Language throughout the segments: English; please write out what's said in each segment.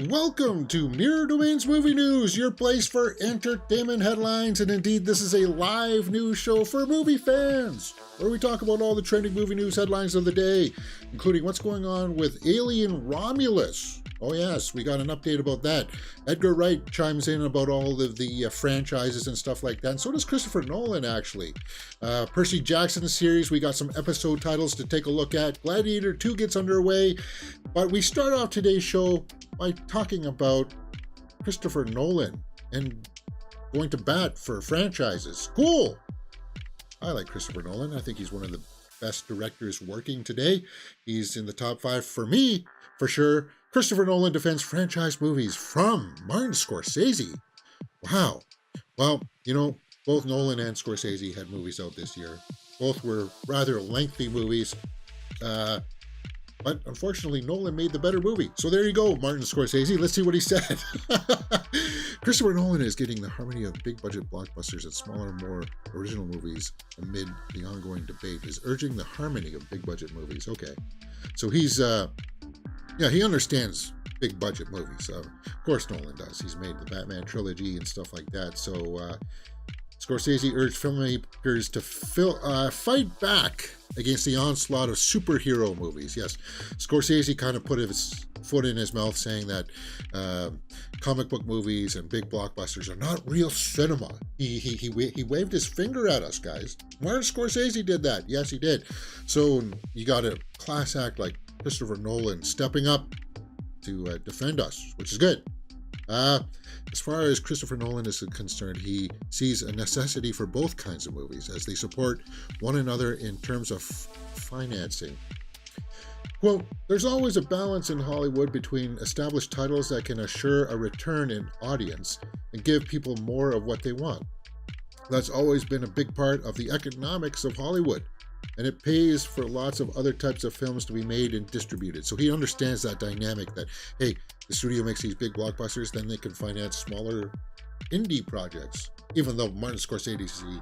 Welcome to Mirror Domain's Movie News, your place for entertainment headlines, and indeed this is a live news show for movie fans, where we talk about all the trending movie news headlines of the day, including what's going on with Alien Romulus. Oh yes, we got an update about that. Edgar Wright chimes in about all of the franchises and stuff like that, and so does Christopher Nolan, actually. Percy Jackson's series, we got some episode titles to take a look at. Gladiator 2 gets underway, but we start off today's show by talking about Christopher Nolan and going to bat for franchises. Cool! I like Christopher Nolan. I think he's one of the best directors working today. He's in the top 5 for me, for sure. Christopher Nolan defends franchise movies from Martin Scorsese. Wow. Well, you know, both Nolan and Scorsese had movies out this year. Both were rather lengthy movies. But unfortunately, Nolan made the better movie. So there you go, Martin Scorsese. Let's see what he said. Christopher Nolan is getting the harmony of big-budget blockbusters and smaller, more original movies amid the ongoing debate, is urging the harmony of big-budget movies. Okay. So he's, he understands big-budget movies. Of course Nolan does. He's made the Batman trilogy and stuff like that. So Scorsese urged filmmakers to fight back against the onslaught of superhero movies. Yes, Scorsese kind of put his foot in his mouth, saying that comic book movies and big blockbusters are not real cinema. He waved his finger at us, guys. Martin Scorsese did that. Yes, he did. So you got a class act like Christopher Nolan stepping up to defend us, which is good. As far as Christopher Nolan is concerned, he sees a necessity for both kinds of movies as they support one another in terms of financing. Quote, there's always a balance in Hollywood between established titles that can assure a return in audience and give people more of what they want. That's always been a big part of the economics of Hollywood, and it pays for lots of other types of films to be made and distributed. So he understands that dynamic that, hey, the studio makes these big blockbusters, then they can finance smaller indie projects. Even though Martin Scorsese,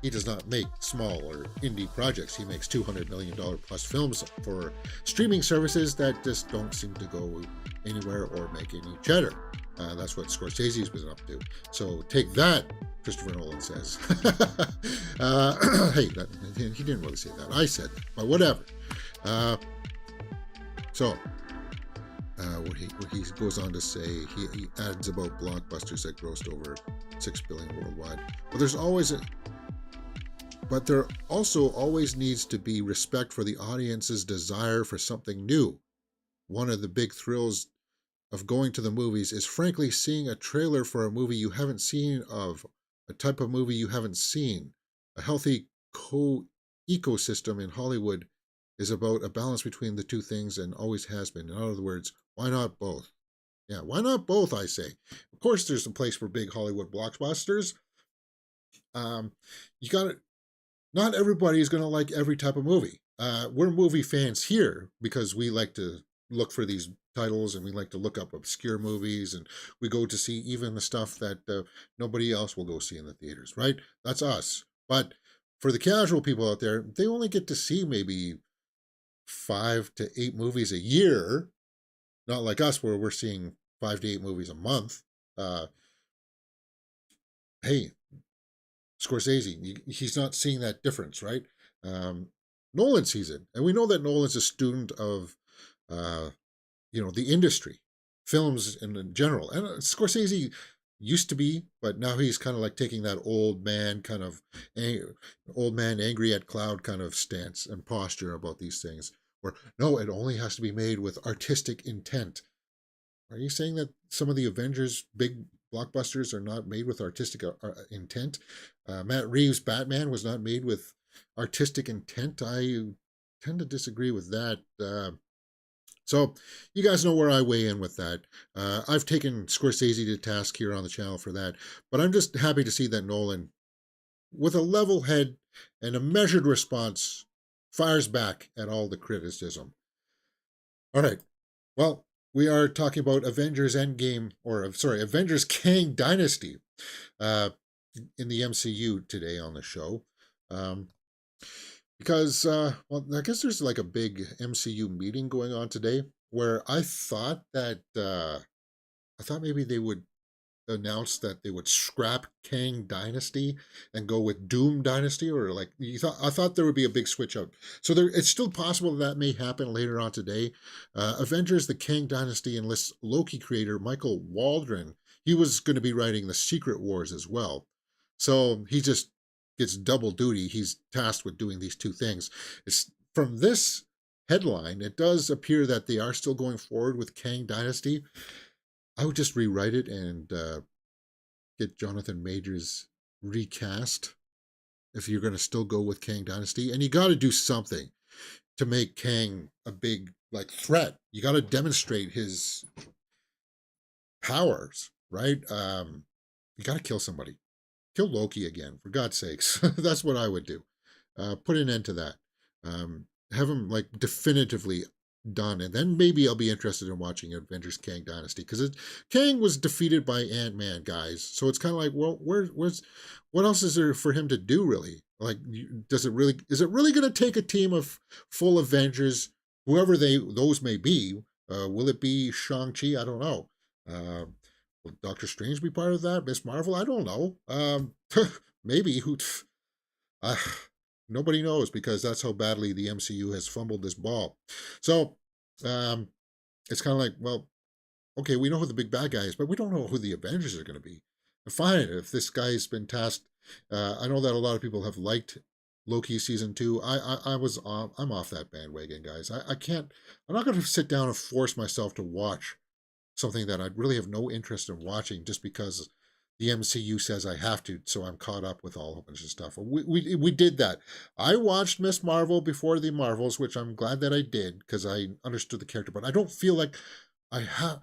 he does not make small or indie projects. He makes $200 million plus films for streaming services that just don't seem to go anywhere or make any cheddar. That's what Scorsese's been up to. So take that, Christopher Nolan says. Hey, he didn't really say that. I said that, but whatever. What he goes on to say, he adds about blockbusters that grossed over $6 billion worldwide. But there also always needs to be respect for the audience's desire for something new. One of the big thrills of going to the movies is frankly seeing a trailer for a movie you haven't seen, of a type of movie you haven't seen. A healthy ecosystem in Hollywood is about a balance between the two things and always has been. In other words, why not both? Yeah, why not both, I say. Of course, there's a place for big Hollywood blockbusters. Not everybody is going to like every type of movie. We're movie fans here because we like to look for these titles and we like to look up obscure movies, and we go to see even the stuff that nobody else will go see in the theaters, right? That's us. But for the casual people out there, they only get to see maybe 5 to 8 movies a year. Not like us, where we're seeing 5 to 8 movies a month. Hey, Scorsese, he's not seeing that difference, right? Nolan sees it, and we know that Nolan's a student of the industry, films in general. And Scorsese used to be, but now he's kind of like taking that old man angry at cloud kind of stance and posture about these things, where no, it only has to be made with artistic intent. Are you saying that some of the Avengers big blockbusters are not made with artistic intent? Matt Reeves' Batman was not made with artistic intent. I tend to disagree with that. So you guys know where I weigh in with that. I've taken Scorsese to task here on the channel for that, but I'm just happy to see that Nolan, with a level head and a measured response, fires back at all the criticism. All right. Well, we are talking about Avengers Kang Dynasty in the MCU today on the show. because, well, I guess there's like a big MCU meeting going on today where I thought maybe they would announced that they would scrap Kang Dynasty and go with Doom Dynasty, or like I thought there would be a big switch out. So it's still possible that may happen later on today. Avengers: The Kang Dynasty enlists Loki creator Michael Waldron. He was going to be writing the Secret Wars as well, so he just gets double duty. He's tasked with doing these two things. It's from this headline, it does appear that they are still going forward with Kang Dynasty. I would just rewrite it and get Jonathan Majors recast if you're going to still go with Kang Dynasty. And you got to do something to make Kang a big like threat. You got to demonstrate his powers, right? You got to kill somebody. Kill Loki again, for God's sakes. That's what I would do. Put an end to that. Have him like definitively done, and then maybe I'll be interested in watching Avengers Kang Dynasty, because Kang was defeated by Ant-Man, guys. So it's kind of like, well, what else is there for him to do, really? Like, is it really going to take a team of full Avengers, whoever those may be? Will it be Shang-Chi? I don't know. Will Doctor Strange be part of that? Miss Marvel? I don't know. Maybe. Uh, Nobody knows, because that's how badly the MCU has fumbled this ball. So it's kind of like, well, okay, we know who the big bad guy is, but we don't know who the Avengers are going to be. Fine, if this guy's been tasked, I know that a lot of people have liked Loki season 2. I'm off that bandwagon, guys. I can't. I'm not going to sit down and force myself to watch something that I really have no interest in watching just because the MCU says I have to, so I'm caught up with all a bunch of stuff. We did that. I watched Miss Marvel before the Marvels, which I'm glad that I did, because I understood the character, but I don't feel like I have,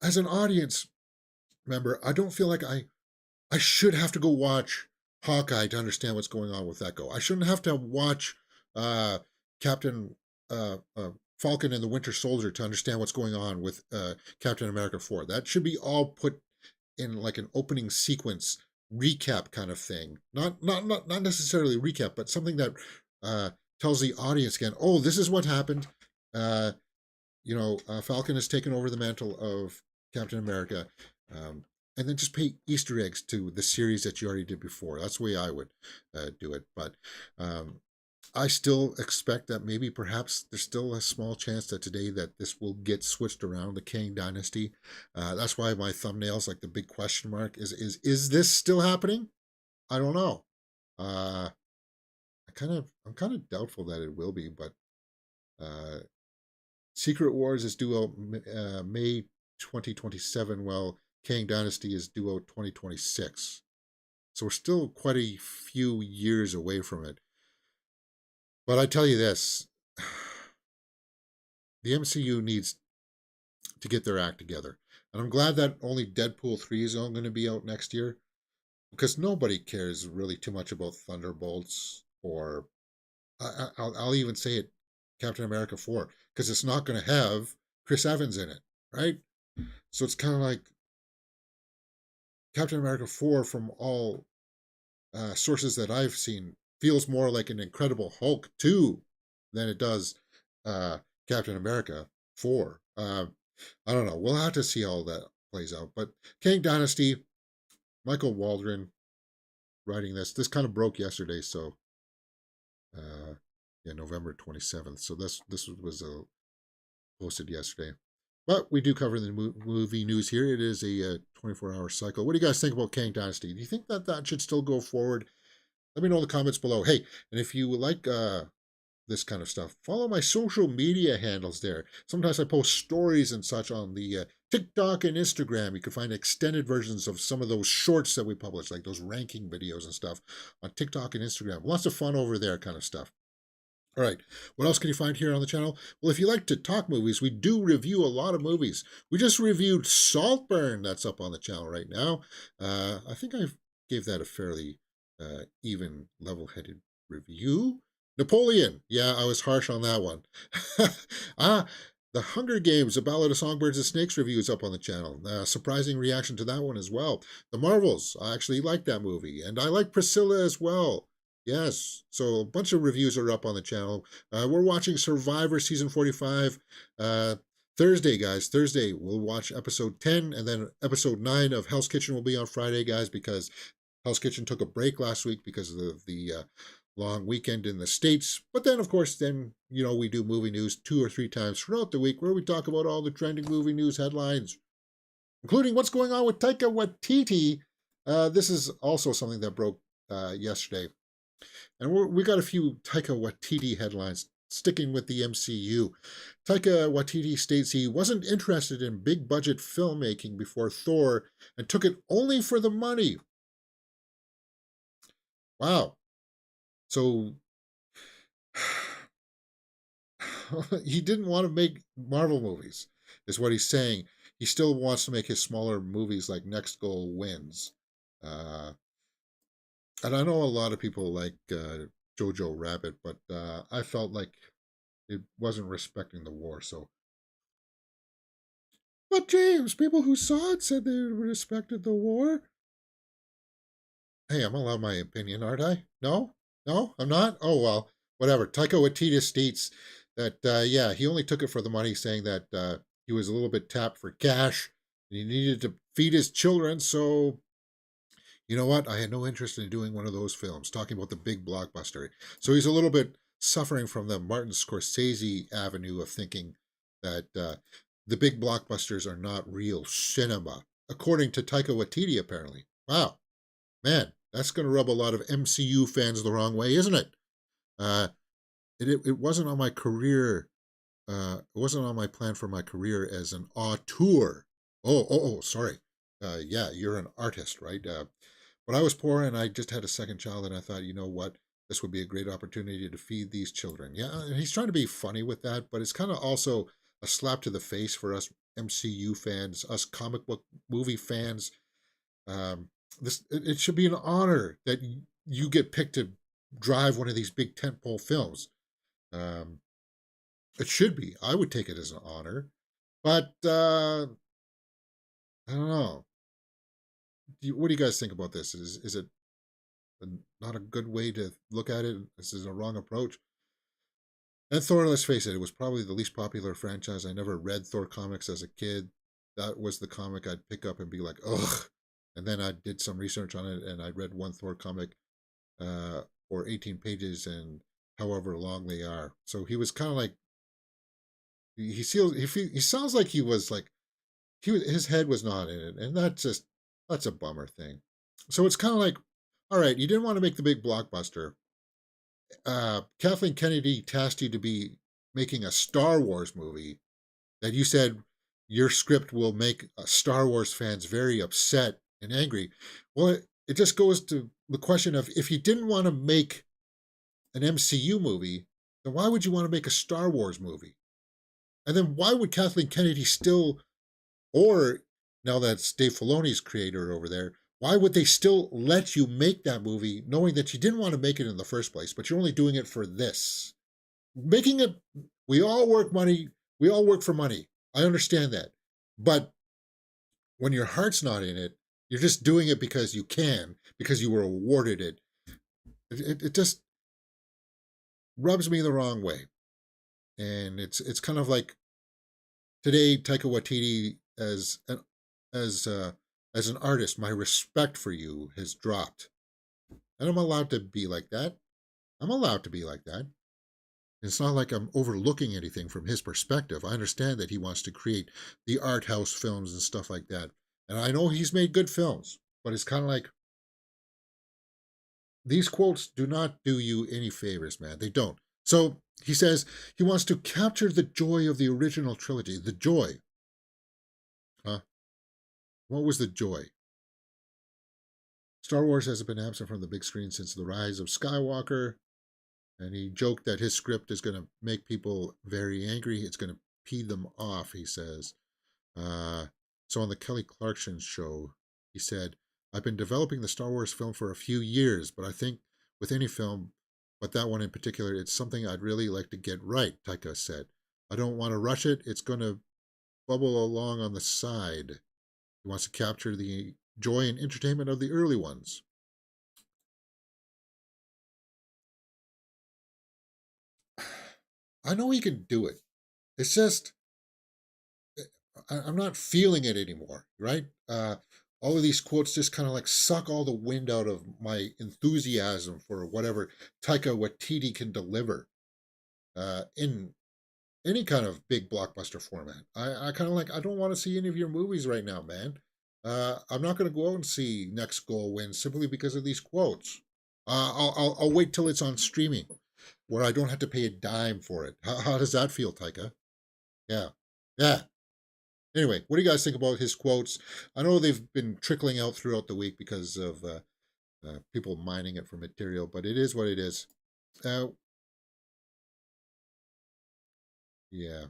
as an audience member, I don't feel like I should have to go watch Hawkeye to understand what's going on with that go. I shouldn't have to watch Captain Falcon and the Winter Soldier to understand what's going on with Captain America 4. That should be all put in like an opening sequence recap kind of thing. Not necessarily recap, but something that tells the audience again, oh, this is what happened. Falcon has taken over the mantle of Captain America. And then just pay Easter eggs to the series that you already did before. That's the way I would do it. But I still expect that maybe perhaps there's still a small chance that today that this will get switched around, the Kang Dynasty. That's why my thumbnail's like the big question mark. Is this still happening? I don't know. I'm kind of doubtful that it will be, but Secret Wars is due out May 2027, while Kang Dynasty is due out 2026. So we're still quite a few years away from it. But I tell you this, the MCU needs to get their act together. And I'm glad that only Deadpool 3 is going to be out next year, because nobody cares really too much about Thunderbolts, or I'll even say it, Captain America 4, because it's not going to have Chris Evans in it, right? So it's kind of like Captain America 4, from all sources that I've seen, feels more like an Incredible Hulk 2 than it does Captain America 4. I don't know. We'll have to see how that plays out. But Kang Dynasty, Michael Waldron writing this. This kind of broke yesterday, so November 27th. So this was posted yesterday. But we do cover the movie news here. It is a 24-hour cycle. What do you guys think about Kang Dynasty? Do you think that should still go forward? Let me know in the comments below. Hey, and if you like this kind of stuff, follow my social media handles there. Sometimes I post stories and such on the TikTok and Instagram. You can find extended versions of some of those shorts that we publish, like those ranking videos and stuff on TikTok and Instagram. Lots of fun over there kind of stuff. All right, what else can you find here on the channel? Well, if you like to talk movies, we do review a lot of movies. We just reviewed Saltburn, that's up on the channel right now. I think I gave that a fairly even, level-headed review. Napoleon, yeah, I was harsh on that one. The Hunger Games, A Ballad of Songbirds and Snakes review is up on the channel. Surprising reaction to that one as well. The Marvels, I actually like that movie, and I like Priscilla as well. Yes. So a bunch of reviews are up on the channel. We're watching Survivor season 45. Uh, Thursday, guys. Thursday, we'll watch episode 10, and then episode 9 of Hell's Kitchen will be on Friday, guys, because Hell's Kitchen took a break last week because of the long weekend in the States. But then, of course, we do movie news 2 or 3 times throughout the week where we talk about all the trending movie news headlines, including what's going on with Taika Waititi. This is also something that broke yesterday. And we got a few Taika Waititi headlines sticking with the MCU. Taika Waititi states he wasn't interested in big budget filmmaking before Thor and took it only for the money. Wow. So he didn't want to make Marvel movies, is what he's saying. He still wants to make his smaller movies like Next Goal Wins. Uh, and I know a lot of people like Jojo Rabbit, but I felt like it wasn't respecting the war. So, but James, people who saw it said they respected the war. Hey, I'm allowed my opinion, aren't I? No, no, I'm not. Oh well, whatever. Taika Waititi states that yeah, he only took it for the money, saying that he was a little bit tapped for cash and he needed to feed his children. So you know what? I had no interest in doing one of those films, talking about the big blockbuster. So he's a little bit suffering from the Martin Scorsese avenue of thinking that the big blockbusters are not real cinema, according to Taika Waititi, apparently. Wow, man, that's going to rub a lot of MCU fans the wrong way, isn't it? Uh, it wasn't on my career. It wasn't on my plan for my career as an auteur. Sorry. Yeah, you're an artist, right? But I was poor and I just had a second child, and I thought, you know what? This would be a great opportunity to feed these children. Yeah, and he's trying to be funny with that, but it's kind of also a slap to the face for us MCU fans, us comic book movie fans. Um, it should be an honor that you get picked to drive one of these big tentpole films. Um, it should be. I would take it as an honor, but I don't know. What do you guys think about this? Is it not a good way to look at it? This is a wrong approach. And Thor, let's face it, it was probably the least popular franchise. I never read Thor comics as a kid. That was the comic I'd pick up and be like, ugh. And then I did some research on it, and I read one Thor comic uh, or 18 pages and however long they are. So he was kind of like, he sounds like he was like, his head was not in it. And that's a bummer thing. So it's kind of like, all right, you didn't want to make the big blockbuster. Kathleen Kennedy tasked you to be making a Star Wars movie that you said your script will make Star Wars fans very upset and angry. Well, it just goes to the question of if you didn't want to make an MCU movie, then why would you want to make a Star Wars movie? And then why would Kathleen Kennedy still, or now that's Dave Filoni's creator over there, why would they still let you make that movie knowing that you didn't want to make it in the first place, but you're only doing it for this? Making it, we all work money, we all work for money. I understand that. But when your heart's not in it, you're just doing it because you can, because you were awarded it. It just rubs me the wrong way. And it's kind of like today, Taika Waititi as as an artist, my respect for you has dropped, and I'm allowed to be like that. I'm allowed to be like that. It's not like I'm overlooking anything from his perspective. I understand that he wants to create the art house films and stuff like that, and I know he's made good films. But it's kind of like these quotes do not do you any favors, man. They don't. So he says he wants to capture the joy of the original trilogy. The joy, huh? What was the joy? Star Wars hasn't been absent from the big screen since the rise of Skywalker, and he joked that his script is going to make people very angry. It's going to pee them off, he says. So on the Kelly Clarkson show, he said, I've been developing the Star Wars film for a few years, but I think with any film, but that one in particular, it's something I'd really like to get right, Taika said. I don't want to rush it. It's going to bubble along on the side. He wants to capture the joy and entertainment of the early ones. I know he can do it. It's just I'm not feeling it anymore, right? All of these quotes just kind of like suck all the wind out of my enthusiasm for whatever Taika Waititi can deliver in any kind of big blockbuster format. I kind of like, I don't want to see any of your movies right now, man. I'm not going to go out and see Next Goal Win simply because of these quotes. I'll wait till it's on streaming where I don't have to pay a dime for it. How does that feel, Taika? Yeah. Yeah. Anyway, what do you guys think about his quotes? I know they've been trickling out throughout the week because of people mining it for material, but it is what it is. Uh, yeah.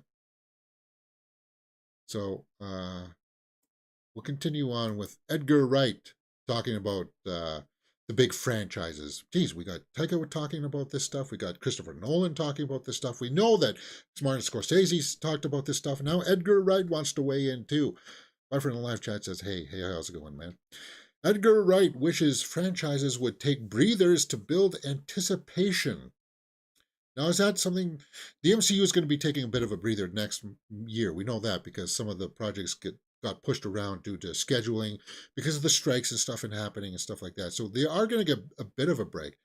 So we'll continue on with Edgar Wright talking about the big franchises. Geez, we got Taika talking about this stuff. We got Christopher Nolan talking about this stuff. We know that Martin Scorsese's talked about this stuff. Now Edgar Wright wants to weigh in too. My friend in the live chat says, hey, how's it going, man? Edgar Wright wishes franchises would take breathers to build anticipation. Now, is that something the MCU is going to be taking a bit of a breather next year? We know that because some of the projects got pushed around due to scheduling because of the strikes and stuff and happening and stuff like that. So they are going to get a bit of a break.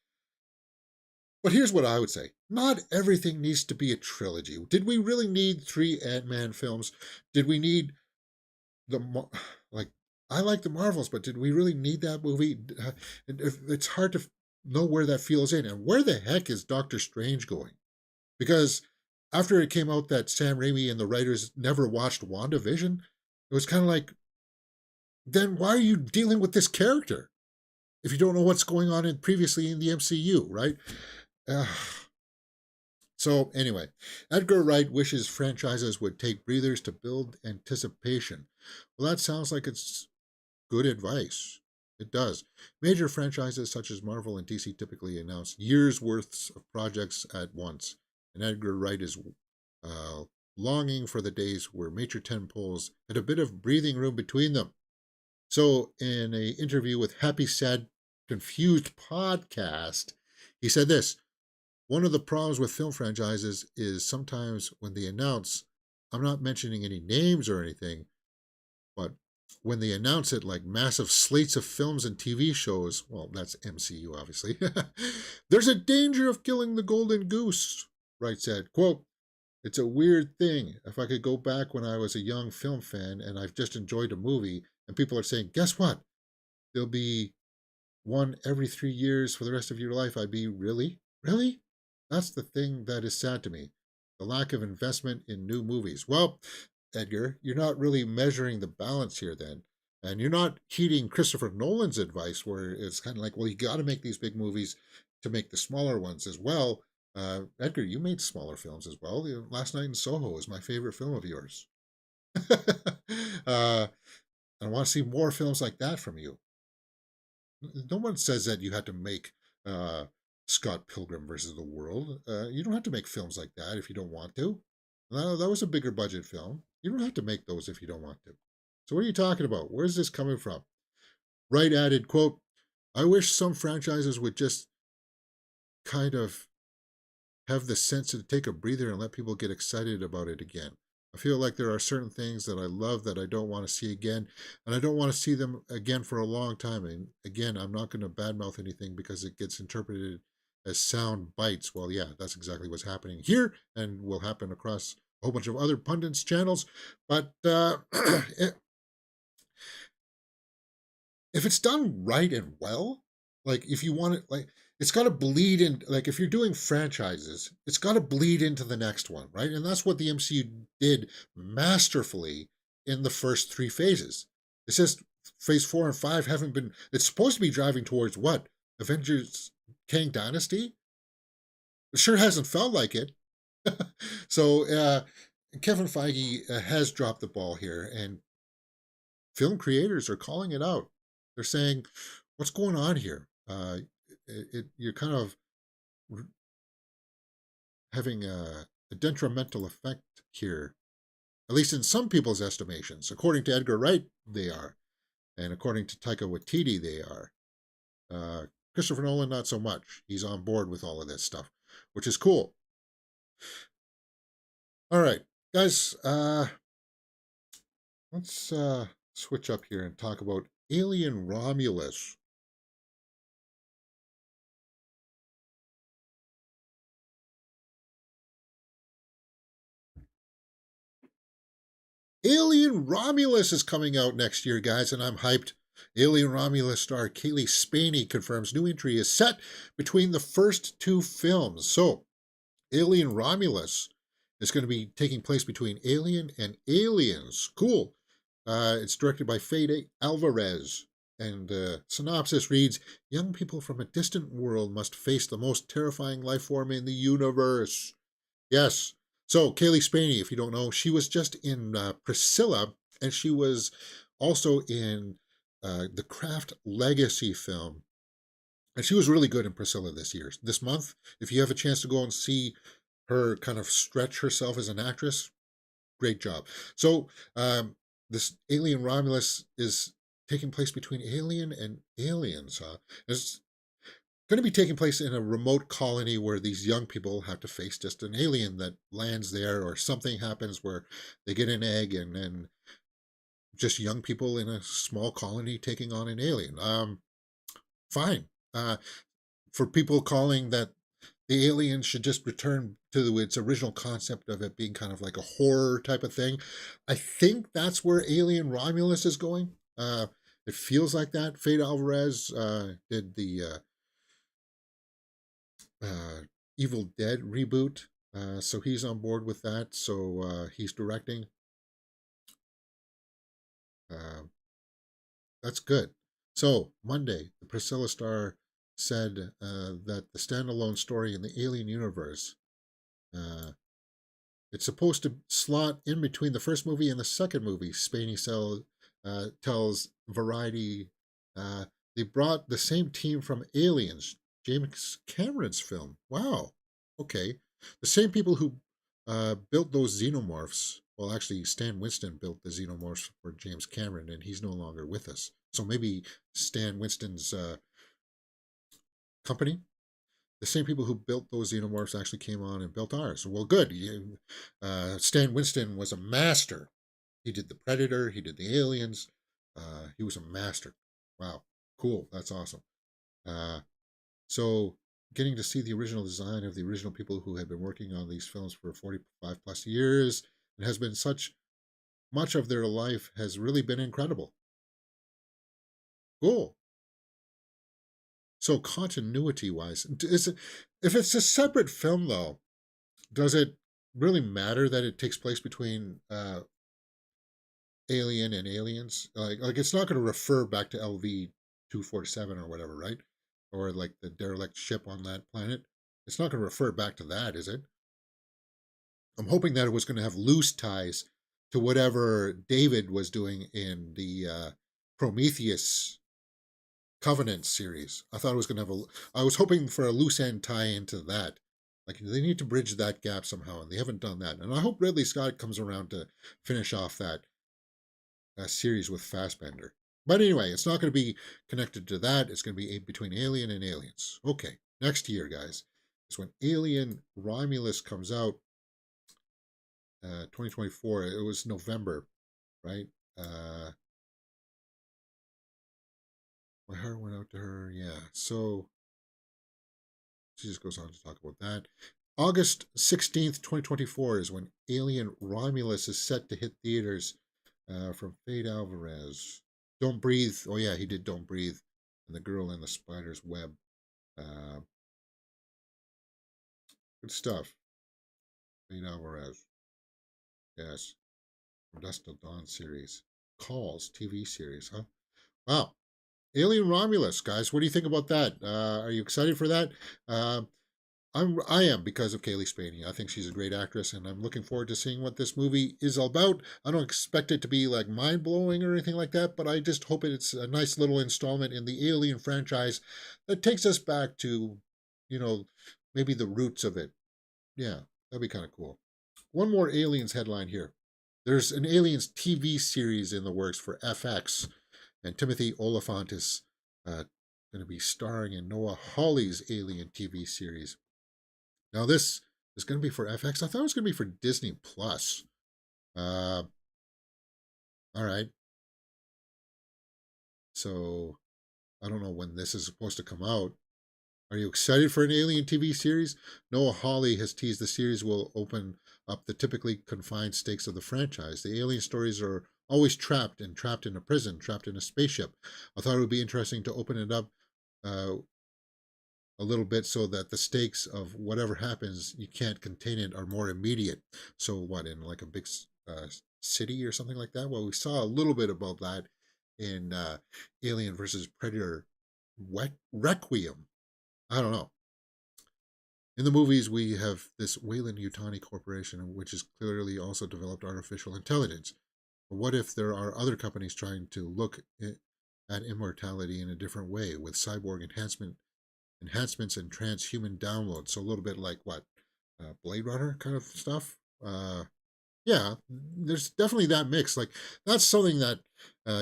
But here's what I would say. Not everything needs to be a trilogy. Did we really need 3 Ant-Man films? Did we need like I like the Marvels, but did we really need that movie? It's hard to know where that feels in. And where the heck is Doctor Strange going? Because after it came out that Sam Raimi and the writers never watched WandaVision, it was kind of like, then why are you dealing with this character if you don't know what's going on previously in the MCU, right? So anyway, Edgar Wright wishes franchises would take breathers to build anticipation. Well, that sounds like it's good advice. It does. Major franchises such as Marvel and DC typically announce years' worths of projects at once, and Edgar Wright is uh, longing for the days where major tentpoles had a bit of breathing room between them. So, in an interview with Happy Sad Confused podcast, he said this: one of the problems with film franchises is sometimes when they announce, I'm not mentioning any names or anything, but when they announce it like massive slates of films and TV shows, well, that's MCU, obviously, there's a danger of killing the golden goose, Wright said. Quote, it's a weird thing. If I could go back when I was a young film fan and I've just enjoyed a movie and people are saying, guess what? There'll be one every 3 years for the rest of your life. I'd be, really? Really? That's the thing that is sad to me. The lack of investment in new movies. Well, Edgar, you're not really measuring the balance here then. And you're not heeding Christopher Nolan's advice, where it's kind of like, well, you got to make these big movies to make the smaller ones as well. Edgar, you made smaller films as well. Last Night in Soho is my favorite film of yours. I want to see more films like that from you. No one says that you had to make Scott Pilgrim versus the World. You don't have to make films like that if you don't want to. That was a bigger budget film. You don't have to make those if you don't want to. So what are you talking about? Where's this coming from? Wright added, quote, I wish some franchises would just kind of have the sense to take a breather and let people get excited about it again. I feel like there are certain things that I love that I don't want to see again, and I don't want to see them again for a long time. And again, I'm not going to badmouth anything because it gets interpreted as sound bites. Well, yeah, that's exactly what's happening here and will happen across a whole bunch of other pundits' channels. But if it's done right and well, like if you want it, like it's got to bleed in. Like if you're doing franchises, it's got to bleed into the next one, right? And that's what the MCU did masterfully in the first 3 phases. It's just phase 4 and 5 haven't been. It's supposed to be driving towards what? Avengers Kang Dynasty. It sure hasn't felt like it. So Kevin Feige has dropped the ball here, and film creators are calling it out. They're saying, "What's going on here? You're kind of having a detrimental effect here, at least in some people's estimations. According to Edgar Wright, they are, and according to Taika Waititi, they are. Christopher Nolan, not so much. He's on board with all of this stuff, which is cool. All right, guys, let's switch up here and talk about Alien Romulus. Alien Romulus is coming out next year, guys, and I'm hyped. Alien Romulus star Kaylee Spaney confirms new entry is set between the first two films. So, Alien Romulus is going to be taking place between Alien and Aliens. Cool. It's directed by Fede Alvarez. And synopsis reads, young people from a distant world must face the most terrifying life form in the universe. Yes. So Kaylee Spaney, if you don't know, she was just in Priscilla, and she was also in the Craft Legacy film. And she was really good in Priscilla this month. If you have a chance to go and see her kind of stretch herself as an actress, great job. So this Alien Romulus is taking place between Alien and Aliens. It's going to be taking place in a remote colony where these young people have to face just an alien that lands there, or something happens where they get an egg, and then just young people in a small colony taking on an alien. Fine. For people calling that the alien should just return to its original concept of it being kind of like a horror type of thing, I think that's where Alien Romulus is going. It feels like that. Fede Alvarez did the Evil Dead reboot, so he's on board with that. So he's directing. Uh, that's good. So Monday, the Priscilla Star said that the standalone story in the Alien universe, uh, it's supposed to slot in between the first movie and the second movie. Tells Variety they brought the same team from Aliens, James Cameron's film. Wow. Okay. The same people who built those xenomorphs. Well, actually, Stan Winston built the xenomorphs for James Cameron, and he's no longer with us. So maybe Stan Winston's company, the same people who built those xenomorphs, actually came on and built ours. Well, good. Stan Winston was a master. He did the Predator. He did the Aliens. He was a master. Wow, cool. That's awesome. Uh, so, getting to see the original design of the original people who had been working on these films for 45 plus years and has been such much of their life has really been incredible. Cool. So, continuity wise, if it's a separate film though, does it really matter that it takes place between Alien and Aliens? Like it's not going to refer back to LV 247 or whatever, right? Or like the derelict ship on that planet. It's not going to refer back to that, is it? I'm hoping that it was going to have loose ties to whatever David was doing in the Prometheus Covenant series. I thought it was going to have a. I was hoping for a loose end tie into that. Like they need to bridge that gap somehow, and they haven't done that. And I hope Ridley Scott comes around to finish off that series with Fassbender. But anyway, it's not going to be connected to that. It's going to be between Alien and Aliens. Okay, next year, guys, is when Alien Romulus comes out. 2024. It was November, right? My heart went out to her. Yeah. So she just goes on to talk about that. August 16th, 2024 is when Alien Romulus is set to hit theaters from Fade Alvarez. Don't Breathe. Oh, yeah, he did Don't Breathe. And The Girl in the Spider's Web. Uh, good stuff. Fade Alvarez. Yes. From Dusk Till Dawn series. Calls TV series, huh? Wow. Alien Romulus, guys. What do you think about that? Are you excited for that? Uh, I am because of Kaylee Spaney. I think she's a great actress, and I'm looking forward to seeing what this movie is all about. I don't expect it to be like mind blowing or anything like that, but I just hope it's a nice little installment in the Alien franchise that takes us back to, you know, maybe the roots of it. Yeah, that'd be kind of cool. One more Aliens headline here. There's an Aliens TV series in the works for FX, and Timothy Oliphant is going to be starring in Noah Hawley's Alien TV series. Now, this It's going to be for FX. I thought it was going to be for Disney Plus. All right. So I don't know when this is supposed to come out. Are you excited for an Alien TV series? Noah Hawley has teased the series will open up the typically confined stakes of the franchise. The alien stories are always trapped in a prison, trapped in a spaceship. I thought it would be interesting to open it up uh, a little bit so that the stakes of whatever happens, you can't contain it, are more immediate. So what, in like a big city or something like that? Well, we saw a little bit about that in Alien versus Predator Requiem. I don't know. In the movies, we have this Weyland-Yutani Corporation, which has clearly also developed artificial intelligence. But what if there are other companies trying to look at immortality in a different way with cyborg enhancements and transhuman downloads? So a little bit like what, Blade Runner kind of stuff. Yeah, there's definitely that mix. Like that's something that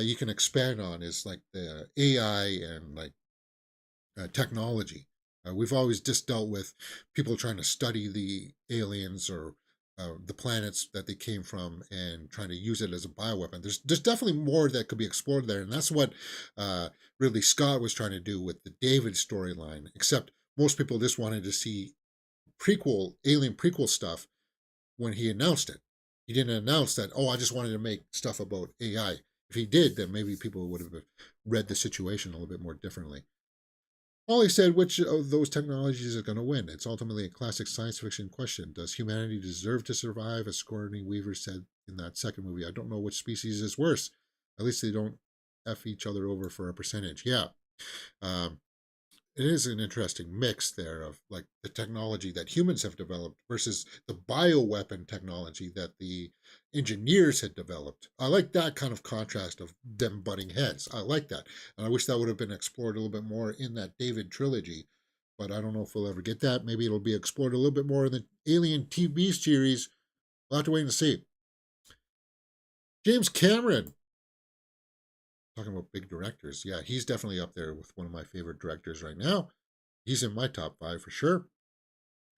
you can expand on is like the AI and like technology. We've always just dealt with people trying to study the aliens or the planets that they came from and trying to use it as a bioweapon. There's definitely more that could be explored there, and that's what Ridley Scott was trying to do with the David storyline. Except most people just wanted to see alien prequel stuff when he announced it. He didn't announce that. Oh, I just wanted to make stuff about AI. If he did, then maybe people would have read the situation a little bit more differently. Ollie said, which of those technologies is going to win? It's ultimately a classic science fiction question. Does humanity deserve to survive? As Sigourney Weaver said in that second movie, I don't know which species is worse. At least they don't F each other over for a percentage. Yeah. Um, it is an interesting mix there of like the technology that humans have developed versus the bioweapon technology that the engineers had developed. I like that kind of contrast of them butting heads. I like that. And I wish that would have been explored a little bit more in that David trilogy. But I don't know if we'll ever get that. Maybe it'll be explored a little bit more in the Alien TV series. We'll have to wait and see. James Cameron. Talking about big directors. Yeah, he's definitely up there with one of my favorite directors right now. He's in my top 5 for sure.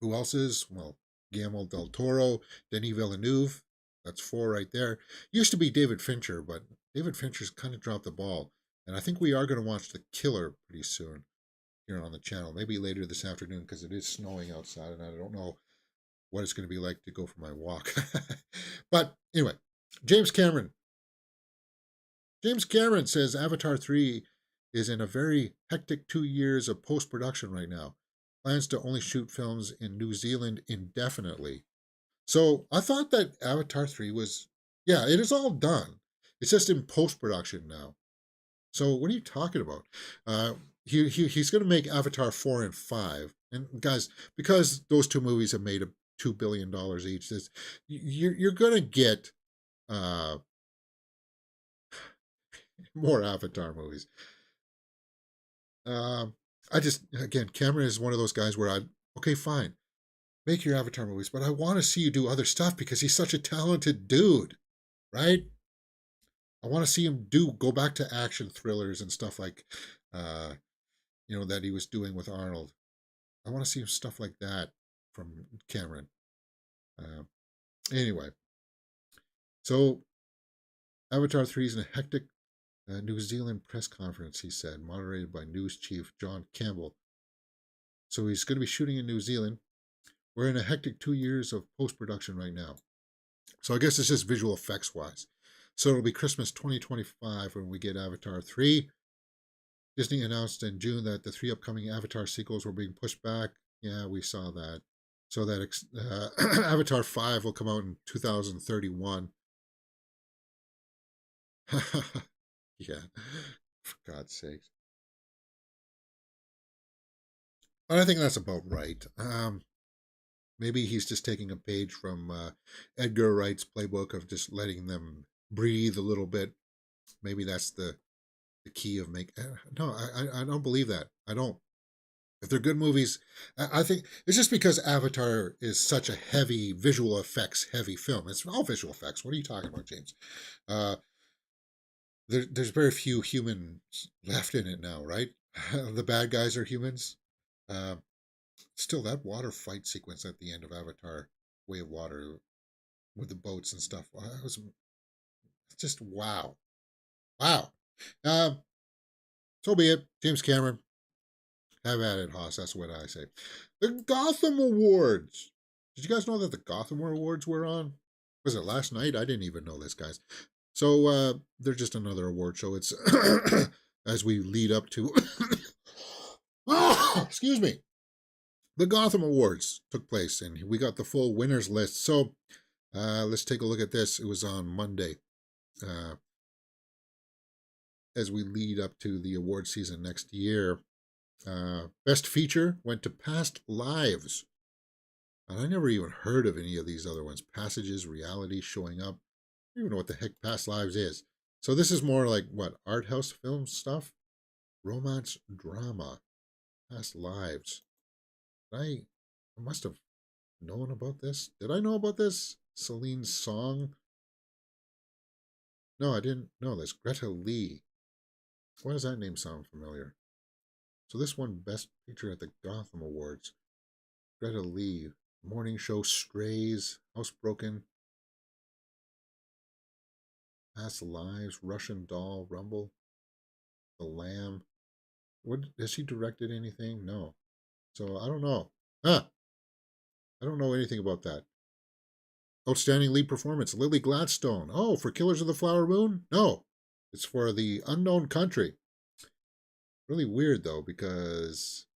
Who else is? Well, Guillermo del Toro, Denis Villeneuve. That's 4 right there. Used to be David Fincher, but David Fincher's kind of dropped the ball. And I think we are going to watch The Killer pretty soon here on the channel. Maybe later this afternoon because it is snowing outside and I don't know what it's going to be like to go for my walk. But anyway, James Cameron. James Cameron says Avatar 3 is in a very hectic 2 years of post-production right now. Plans to only shoot films in New Zealand indefinitely. So I thought that Avatar 3 was, yeah, it is all done. It's just in post-production now. So what are you talking about? He's going to make Avatar 4 and 5. And guys, because those two movies have made $2 billion each, you're going to get more Avatar movies. I just, again, Cameron is one of those guys where okay, fine, make your Avatar movies, but I want to see you do other stuff because he's such a talented dude, right? I want to see him go back to action thrillers and stuff like, that he was doing with Arnold. I want to see stuff like that from Cameron. Anyway, so Avatar 3 is in a hectic New Zealand press conference, he said, moderated by news chief John Campbell. So he's going to be shooting in New Zealand. We're in a hectic 2 years of post-production right now. So I guess it's just visual effects wise. So it'll be Christmas 2025 when we get Avatar 3. Disney announced in June that the 3 upcoming Avatar sequels were being pushed back. Yeah, we saw that. So that Avatar 5 will come out in 2031. Yeah, for God's sakes. But I think that's about right. Maybe he's just taking a page from Edgar Wright's playbook of just letting them breathe a little bit. Maybe that's the key of No, I don't believe that. I don't. If they're good movies, I think it's just because Avatar is such a heavy visual effects heavy film. It's all visual effects. What are you talking about, James? There's very few humans left in it now, right? The bad guys are humans. Still, that water fight sequence at the end of Avatar: Way of Water with the boats and stuff, it was just wow, wow. Um, so be it. James Cameron, have at it, Haas. That's what I say. The Gotham Awards. Did you guys know that the Gotham Awards were on? Was it last night? I didn't even know this, guys. So they're just another award show. It's as we lead up to excuse me. The Gotham Awards took place and we got the full winners list. So let's take a look at this. It was on Monday. As we lead up to the award season next year. Best feature went to Past Lives. And I never even heard of any of these other ones. Passages, Reality, Showing Up. I don't even know what the heck Past Lives is. So this is more like, what, art house film stuff? Romance, drama, Past Lives. I must have known about this. Did I know about this? Celine's Song? No, I didn't know this. Greta Lee. Why does that name sound familiar? So this won Best Picture at the Gotham Awards. Greta Lee. Morning Show, Strays, Housebroken, Past Lives, Russian Doll, Rumble, The Lamb. What, has she directed anything? No. So I don't know. I don't know anything about that. Outstanding lead performance, Lily Gladstone. Oh, for Killers of the Flower Moon? No. It's for The Unknown Country. Really weird, though, because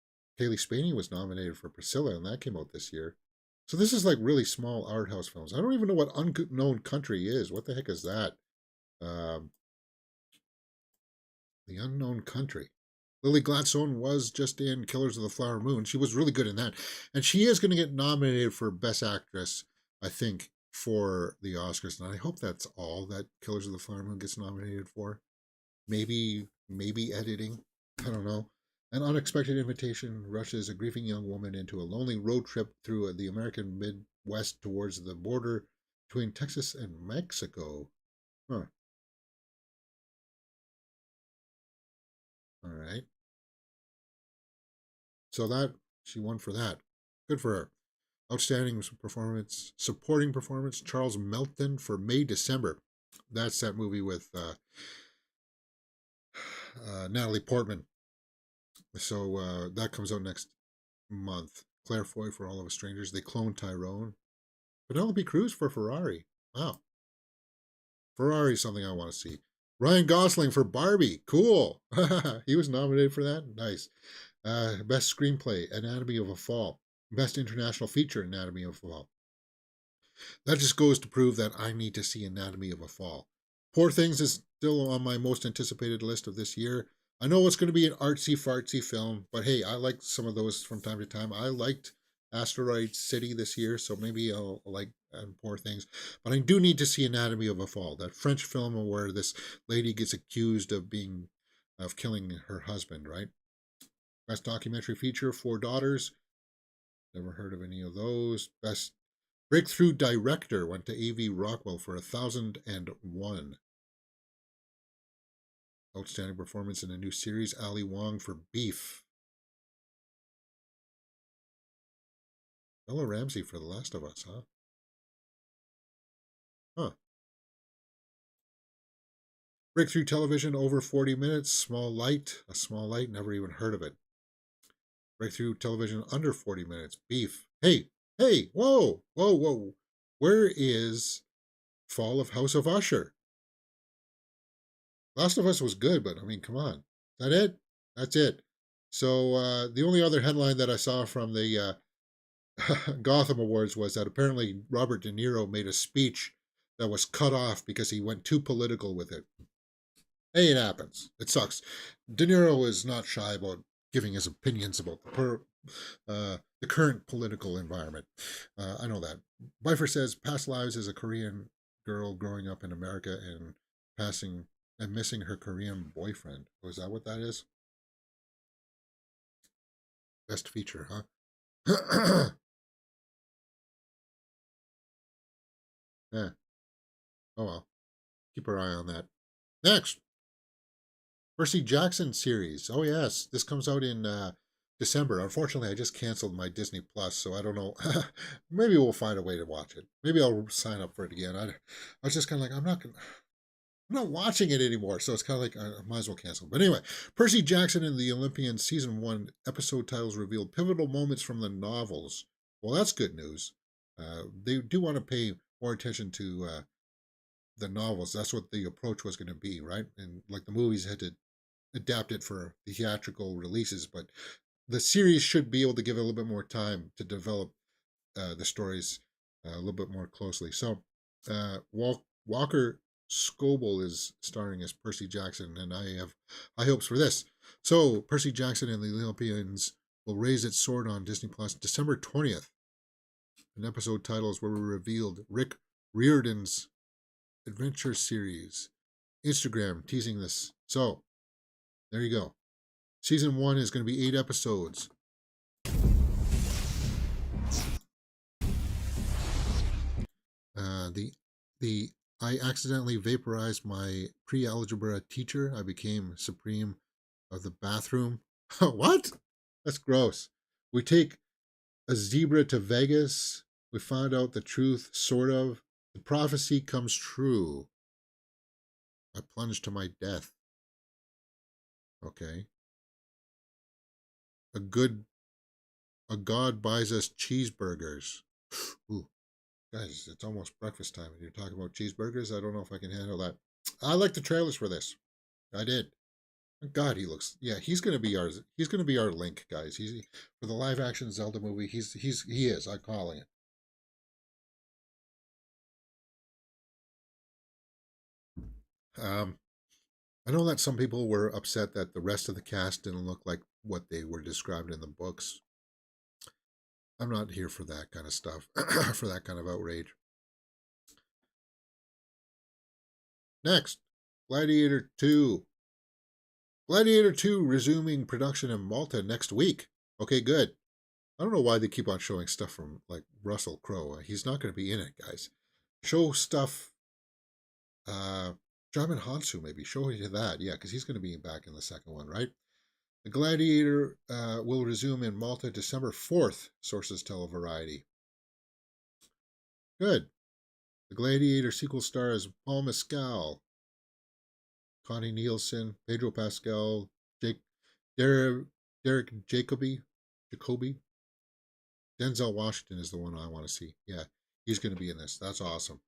Kaylee Spaney was nominated for Priscilla, and that came out this year. So this is like really small art house films. I don't even know what Unknown Country is. What the heck is that? The Unknown Country. Lily Gladstone was just in Killers of the Flower Moon. She was really good in that. And she is going to get nominated for Best Actress, I think, for the Oscars. And I hope that's all that Killers of the Flower Moon gets nominated for. Maybe editing. I don't know. An unexpected invitation rushes a grieving young woman into a lonely road trip through the American Midwest towards the border between Texas and Mexico. Huh. All right. So that, she won for that. Good for her. Outstanding performance, supporting performance, Charles Melton for May December. That's that movie with Natalie Portman. So that comes out next month. Claire Foy for All of Us Strangers. They clone Tyrone. Penelope Cruz for Ferrari. Wow. Ferrari's something I want to see. Ryan Gosling for Barbie. Cool. He was nominated for that. Nice. Best Screenplay, Anatomy of a Fall. Best International Feature, Anatomy of a Fall. That just goes to prove that I need to see Anatomy of a Fall. Poor Things is still on my most anticipated list of this year. I know it's going to be an artsy-fartsy film, but hey, I like some of those from time to time. I liked Asteroid City this year, so maybe I'll like Poor Things. But I do need to see Anatomy of a Fall, that French film where this lady gets accused of killing her husband, right? Best Documentary Feature, Four Daughters. Never heard of any of those. Best Breakthrough Director went to A.V. Rockwell for 1001. Outstanding Performance in a New Series, Ali Wong for Beef. Bella Ramsey for The Last of Us, huh? Huh. Breakthrough Television, over 40 minutes, Small Light. A Small Light, never even heard of it. Breakthrough Television, under 40 minutes, Beef. Hey, whoa. Where is Fall of House of Usher? Last of Us was good, but I mean, come on. Is that it? That's it. So the only other headline that I saw from the Gotham Awards was that apparently Robert De Niro made a speech that was cut off because he went too political with it. Hey, it happens. It sucks. De Niro is not shy about giving his opinions about the current political environment. I know that. Bifer says Past Lives is a Korean girl growing up in America and missing her Korean boyfriend. Was that what that is? Best feature, huh? Yeah. Oh well. Keep our eye on that. Next, Percy Jackson series. Oh yes, this comes out in December. Unfortunately, I just canceled my Disney Plus, so I don't know. Maybe we'll find a way to watch it. Maybe I'll sign up for it again. I was just kind of like, I'm not watching it anymore, so it's kind of like I might as well cancel. But anyway, Percy Jackson and the Olympians season 1 episode titles revealed pivotal moments from the novels. Well, that's good news. They do want to pay more attention to the novels. That's what the approach was going to be, right? And like the movies had to adapt it for the theatrical releases, but the series should be able to give it a little bit more time to develop the stories a little bit more closely. So, Walker Scoble is starring as Percy Jackson, and I have high hopes for this. So, Percy Jackson and the Olympians will raise its sword on Disney Plus December 20th. And episode titles were revealed. Rick Riordan's adventure series. Instagram teasing this. So, there you go. Season 1 is going to be 8 episodes. I accidentally vaporized my pre-algebra teacher. I became supreme of the bathroom. What? That's gross. We take a zebra to Vegas. We found out the truth, sort of. The prophecy comes true. I plunged to my death. Okay. A god buys us cheeseburgers. Ooh. Guys, it's almost breakfast time and you're talking about cheeseburgers. I don't know if I can handle that. I like the trailers for this. I did. God, he looks. Yeah, he's gonna be ours. He's gonna be our Link, guys. He's for the live action Zelda movie. He is. I'm calling it. I know that some people were upset that the rest of the cast didn't look like what they were described in the books. I'm not here for that kind of stuff, for that kind of outrage. Next, Gladiator 2. Gladiator 2 resuming production in Malta next week. Okay, good. I don't know why they keep on showing stuff from like Russell Crowe. He's not going to be in it, guys. Show stuff. Djimon Hounsou, maybe. Show you that. Yeah, because he's going to be back in the second one, right? The Gladiator will resume in Malta December 4th, sources tell Variety. Good. The Gladiator sequel stars Paul Mescal, Connie Nielsen, Pedro Pascal, Derek Jacobi. Denzel Washington is the one I want to see. Yeah, he's going to be in this. That's awesome.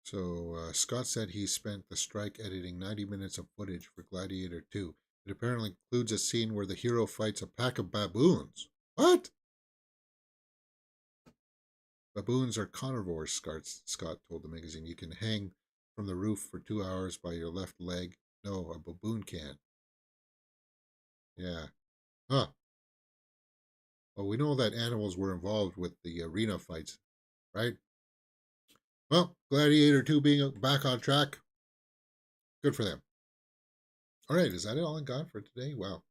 So Scott said he spent the strike editing 90 minutes of footage for Gladiator 2. It apparently includes a scene where the hero fights a pack of baboons. What? Baboons are carnivores, Scott told the magazine. You can hang from the roof for 2 hours by your left leg. No, a baboon can't. Yeah. Huh. Well, we know that animals were involved with the arena fights, right? Well, Gladiator 2 being back on track. Good for them. All right, is that it all I got for today? Wow.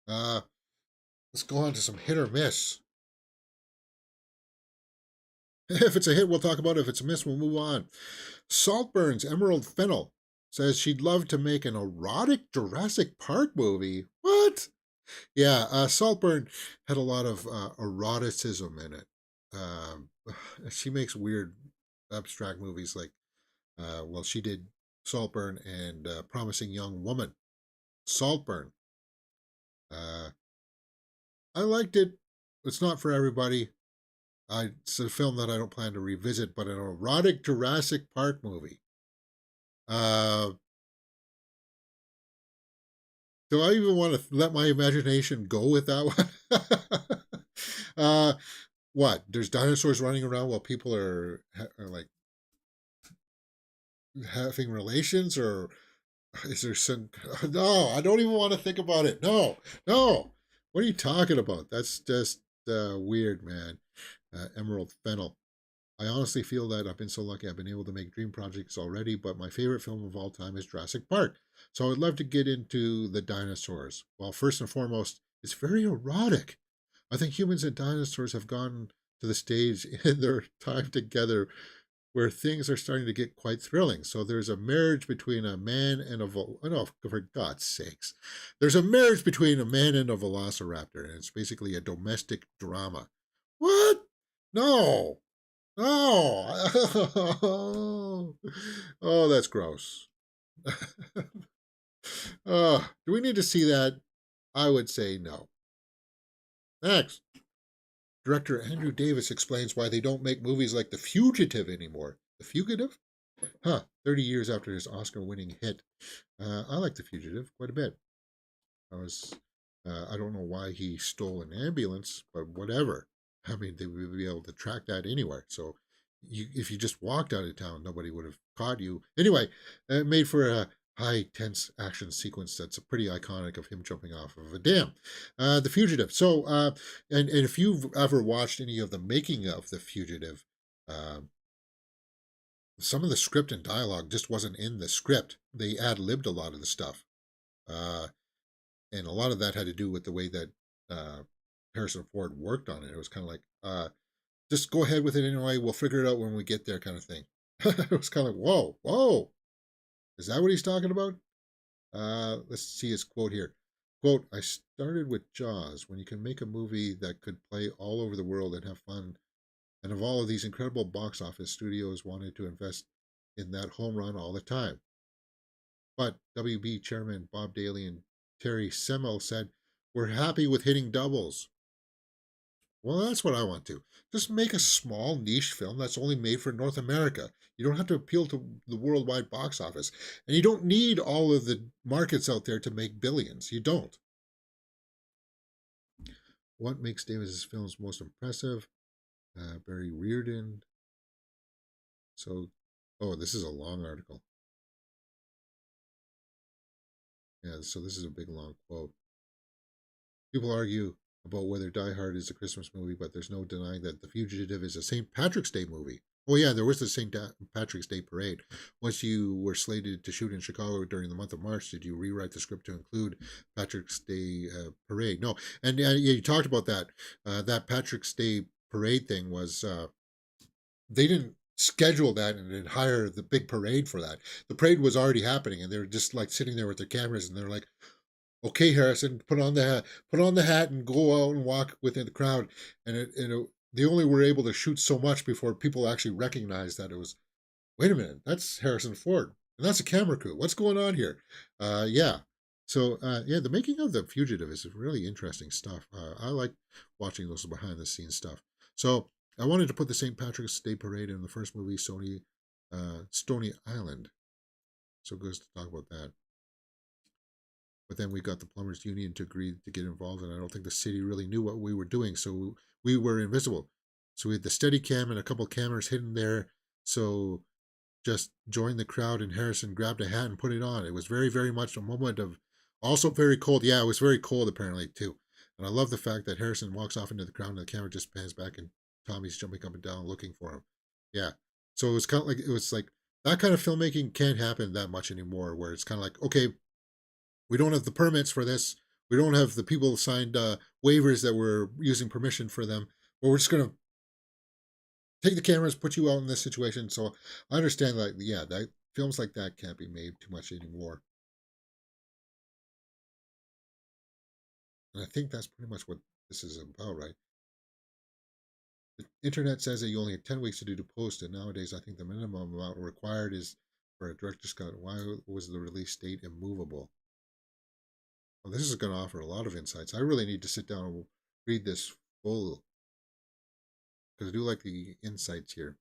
Let's go on to some hit or miss. If it's a hit, we'll talk about it. If it's a miss, we'll move on. Saltburn's Emerald Fennel says she'd love to make an erotic Jurassic Park movie. What? Yeah, Saltburn had a lot of eroticism in it. She makes weird, abstract movies like, well, she did Saltburn and Promising Young Woman. Saltburn. I liked it. It's not for everybody. It's a film that I don't plan to revisit, but an erotic Jurassic Park movie. Do I even want to let my imagination go with that one? What? There's dinosaurs running around while people are like having relations, or is there some? No, I don't even want to think about it. No, no. What are you talking about? That's just weird, man. Emerald Fennel. I honestly feel that I've been so lucky I've been able to make dream projects already, but my favorite film of all time is Jurassic Park. So I'd love to get into the dinosaurs. Well, first and foremost, it's very erotic. I think humans and dinosaurs have gone to the stage in their time together where things are starting to get quite thrilling. So there's a marriage between a man and a no, for God's sakes, there's a marriage between a man and a velociraptor, and it's basically a domestic drama. What? No, no. Oh, that's gross. Do we need to see that? I would say no. Next. Director Andrew Davis explains why they don't make movies like The Fugitive anymore. The Fugitive? Huh, 30 years after his Oscar winning hit. I like The Fugitive quite a bit. I don't know why he stole an ambulance, but whatever. I mean, they would be able to track that anywhere. So if you just walked out of town, nobody would have caught you. Anyway, it made for a high, tense action sequence that's pretty iconic of him jumping off of a dam. The Fugitive. So, and if you've ever watched any of the making of The Fugitive, uh, some of the script and dialogue just wasn't in the script. They ad-libbed a lot of the stuff. Uh, and a lot of that had to do with the way that Harrison Ford worked on it. It was kind of like, just go ahead with it anyway. We'll figure it out when we get there, kind of thing. It was kind of like, whoa, whoa, is that what he's talking about? Let's see his quote here. Quote, I started with Jaws, when you can make a movie that could play all over the world and have fun. And of all of these incredible box office, studios wanted to invest in that home run all the time. But WB chairman Bob Daly and Terry Semel said, we're happy with hitting doubles. Well, that's what I want to. Just make a small niche film that's only made for North America. You don't have to appeal to the worldwide box office. And you don't need all of the markets out there to make billions. You don't. What makes Davis's films most impressive? Barry Reardon. So, oh, this is a long article. Yeah, so this is a big long quote. People argue about whether Die Hard is a Christmas movie, but there's no denying that The Fugitive is a St. Patrick's Day movie. Oh yeah, there was the St. Patrick's Day parade. Once you were slated to shoot in Chicago during the month of March, did you rewrite the script to include Patrick's Day parade? No, and yeah, you talked about that. That Patrick's Day parade thing was they didn't schedule that and then hire the big parade for that. The parade was already happening, and they were just like sitting there with their cameras, and they're like, okay, Harrison, put on the hat, and go out and walk within the crowd. And they only were able to shoot so much before people actually recognized that it was. Wait a minute, that's Harrison Ford, and that's a camera crew. What's going on here? Yeah. So yeah, the making of The Fugitive is really interesting stuff. I like watching those behind the scenes stuff. So I wanted to put the St. Patrick's Day Parade in the first movie, Stony Island. So it goes to talk about that. But then we got the plumbers union to agree to get involved, and I don't think the city really knew what we were doing, so we were invisible. So we had the steady cam and a couple cameras hidden there. So just joined the crowd, and Harrison grabbed a hat and put it on. It was very, very much a moment of, also very cold. Yeah, it was very cold apparently too. And I love the fact that Harrison walks off into the crowd and the camera just pans back and Tommy's jumping up and down looking for him. Yeah. So it was like that kind of filmmaking can't happen that much anymore, where it's kind of like, okay, we don't have the permits for this. We don't have the people signed waivers that we're using permission for them. But we're just going to take the cameras, put you out in this situation. So I understand that, yeah, that films like that can't be made too much anymore. And I think that's pretty much what this is about, right? The internet says that you only have 10 weeks to do the post, and nowadays I think the minimum amount required is for a director's cut. Why was the release date immovable? Well, this is going to offer a lot of insights. I really need to sit down and read this full, because I do like the insights here.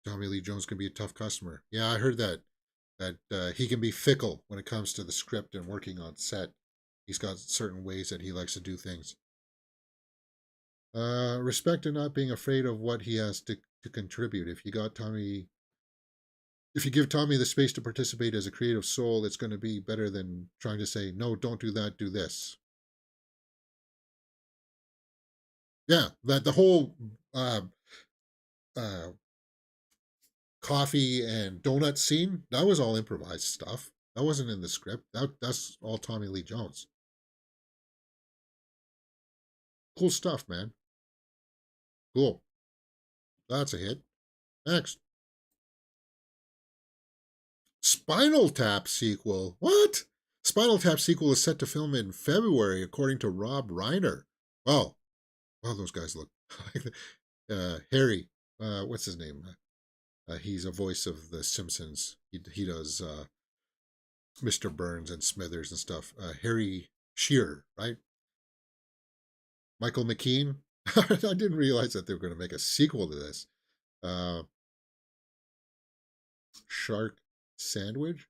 Tommy Lee Jones can be a tough customer. Yeah, I heard that he can be fickle when it comes to the script and working on set. He's got certain ways that he likes to do things. Respect and not being afraid of what he has to contribute. If you give Tommy the space to participate as a creative soul, it's going to be better than trying to say, no, don't do that, do this. Yeah, that the whole uh, coffee and donut scene, that was all improvised stuff. That wasn't in the script. That's all Tommy Lee Jones. Cool stuff, man. Cool. That's a hit. Next. Spinal Tap sequel. What? Spinal Tap sequel is set to film in February, according to Rob Reiner. Wow. Wow, those guys look like Harry. What's his name? He's a voice of The Simpsons. He does Mr. Burns and Smithers and stuff. Harry Shearer, right? Michael McKean. I didn't realize that they were going to make a sequel to this. Shark Sandwich?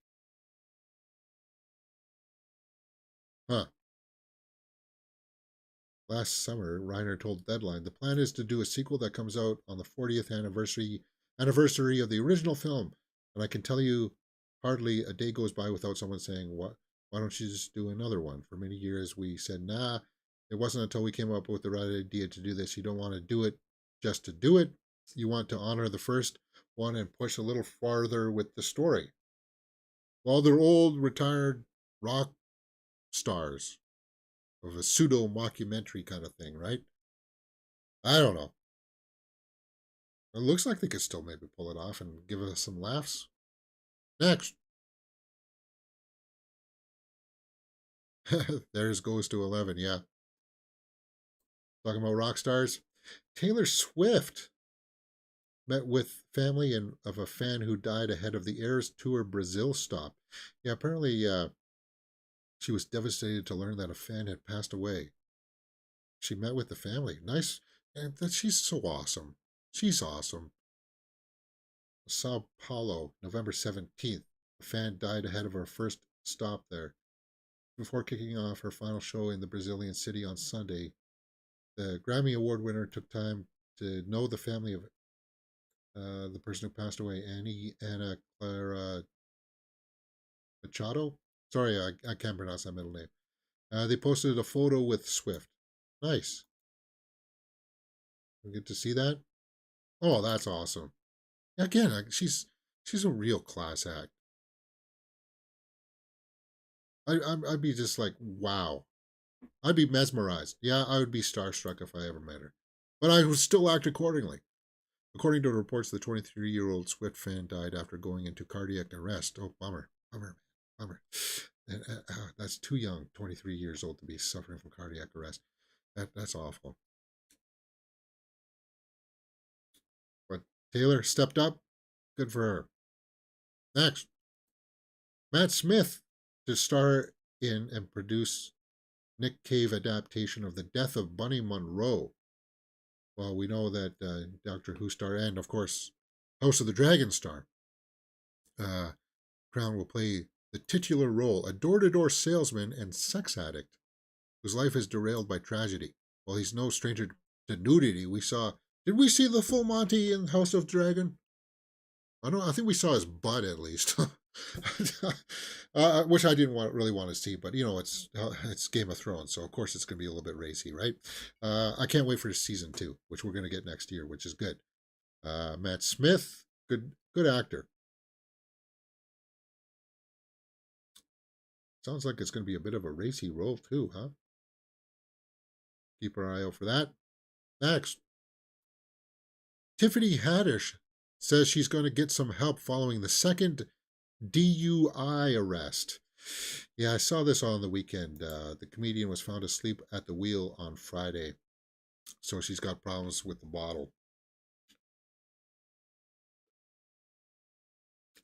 Huh. Last summer, Reiner told Deadline, the plan is to do a sequel that comes out on the 40th anniversary of the original film. And I can tell you, hardly a day goes by without someone saying, "What? Why don't you just do another one?" For many years, we said, "Nah." It wasn't until we came up with the right idea to do this. You don't want to do it just to do it. You want to honor the first one and push a little farther with the story. Well, they're old, retired rock stars of a pseudo mockumentary kind of thing, right? I don't know. It looks like they could still maybe pull it off and give us some laughs. Next. Theirs goes to 11, yeah. Talking about rock stars. Taylor Swift met with family of a fan who died ahead of the Eras Tour Brazil stop. Yeah, apparently she was devastated to learn that a fan had passed away. She met with the family. Nice. And that she's so awesome. She's awesome. Sao Paulo, November 17th. A fan died ahead of her first stop there. Before kicking off her final show in the Brazilian city on Sunday, the Grammy Award winner took time to know the family of the person who passed away, Anna Clara Machado. Sorry, I can't pronounce that middle name. They posted a photo with Swift. Nice. We get to see that. Oh, that's awesome. Again, she's a real class act. I'd be just like, wow. I'd be mesmerized. Yeah, I would be starstruck if I ever met her. But I would still act accordingly. According to reports, the 23-year-old Swift fan died after going into cardiac arrest. Oh, bummer. Bummer. Bummer. And, that's too young, 23 years old, to be suffering from cardiac arrest. That's awful. But Taylor stepped up. Good for her. Next, Matt Smith to star in and produce Nick Cave adaptation of The Death of Bunny Monroe. Well, we know that Doctor Who star and, of course, House of the Dragon star Crown will play the titular role, a door-to-door salesman and sex addict whose life is derailed by tragedy. Well, he's no stranger to nudity. Did we see the full Monty in House of Dragon? I think we saw his butt at least. Which I didn't really want to see, but it's Game of Thrones, so of course it's going to be a little bit racy, right? I can't wait for season 2, which we're going to get next year, which is good. Matt Smith, good actor. Sounds like it's going to be a bit of a racy role too, huh? Keep our eye out for that. Next, Tiffany Haddish says she's going to get some help following the second DUI arrest. Yeah, I saw this on the weekend. The comedian was found asleep at the wheel on Friday, so she's got problems with the bottle.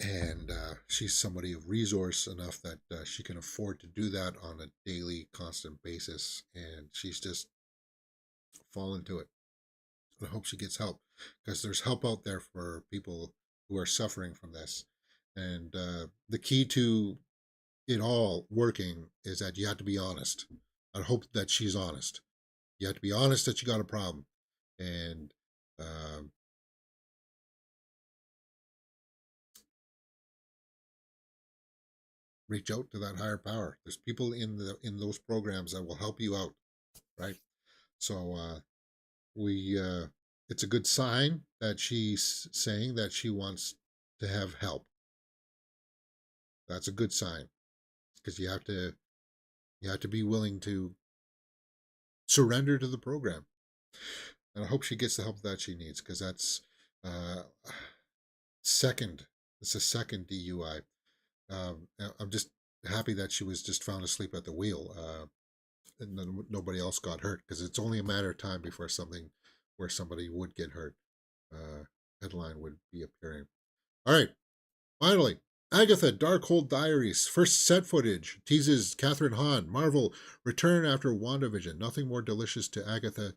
And she's somebody of resource enough that she can afford to do that on a daily, constant basis. And she's just fallen to it. I hope she gets help, because there's help out there for people who are suffering from this. And the key to it all working is that you have to be honest. I hope that she's honest. You have to be honest that you got a problem, and reach out to that higher power. There's people in those programs that will help you out, right? So it's a good sign that she's saying that she wants to have help. that's a good sign, because you have to be willing to surrender to the program. And I hope she gets the help that she needs, because that's uh, second. It's a second DUI. I'm just happy that she was just found asleep at the wheel, and nobody else got hurt, because it's only a matter of time before something where somebody would get hurt. Headline would be appearing. All right, finally, Agatha Darkhold Diaries. First set footage teases Catherine Hahn. Marvel return after WandaVision. Nothing more delicious to Agatha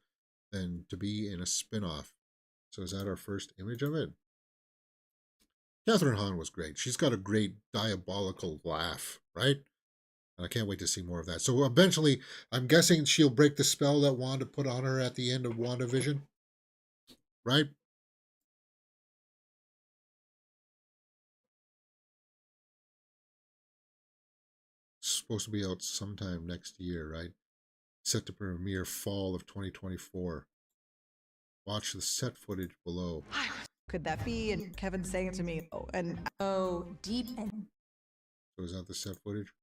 than to be in a spin-off. So is that our first image of it? Catherine Hahn was great. She's got a great diabolical laugh, right? And I can't wait to see more of that. So eventually, I'm guessing she'll break the spell that Wanda put on her at the end of WandaVision, right? Supposed to be out sometime next year, right? Set to premiere fall of 2024. Watch the set footage below. Could that be? And Kevin saying it to me, oh, and deep. So is that the set footage?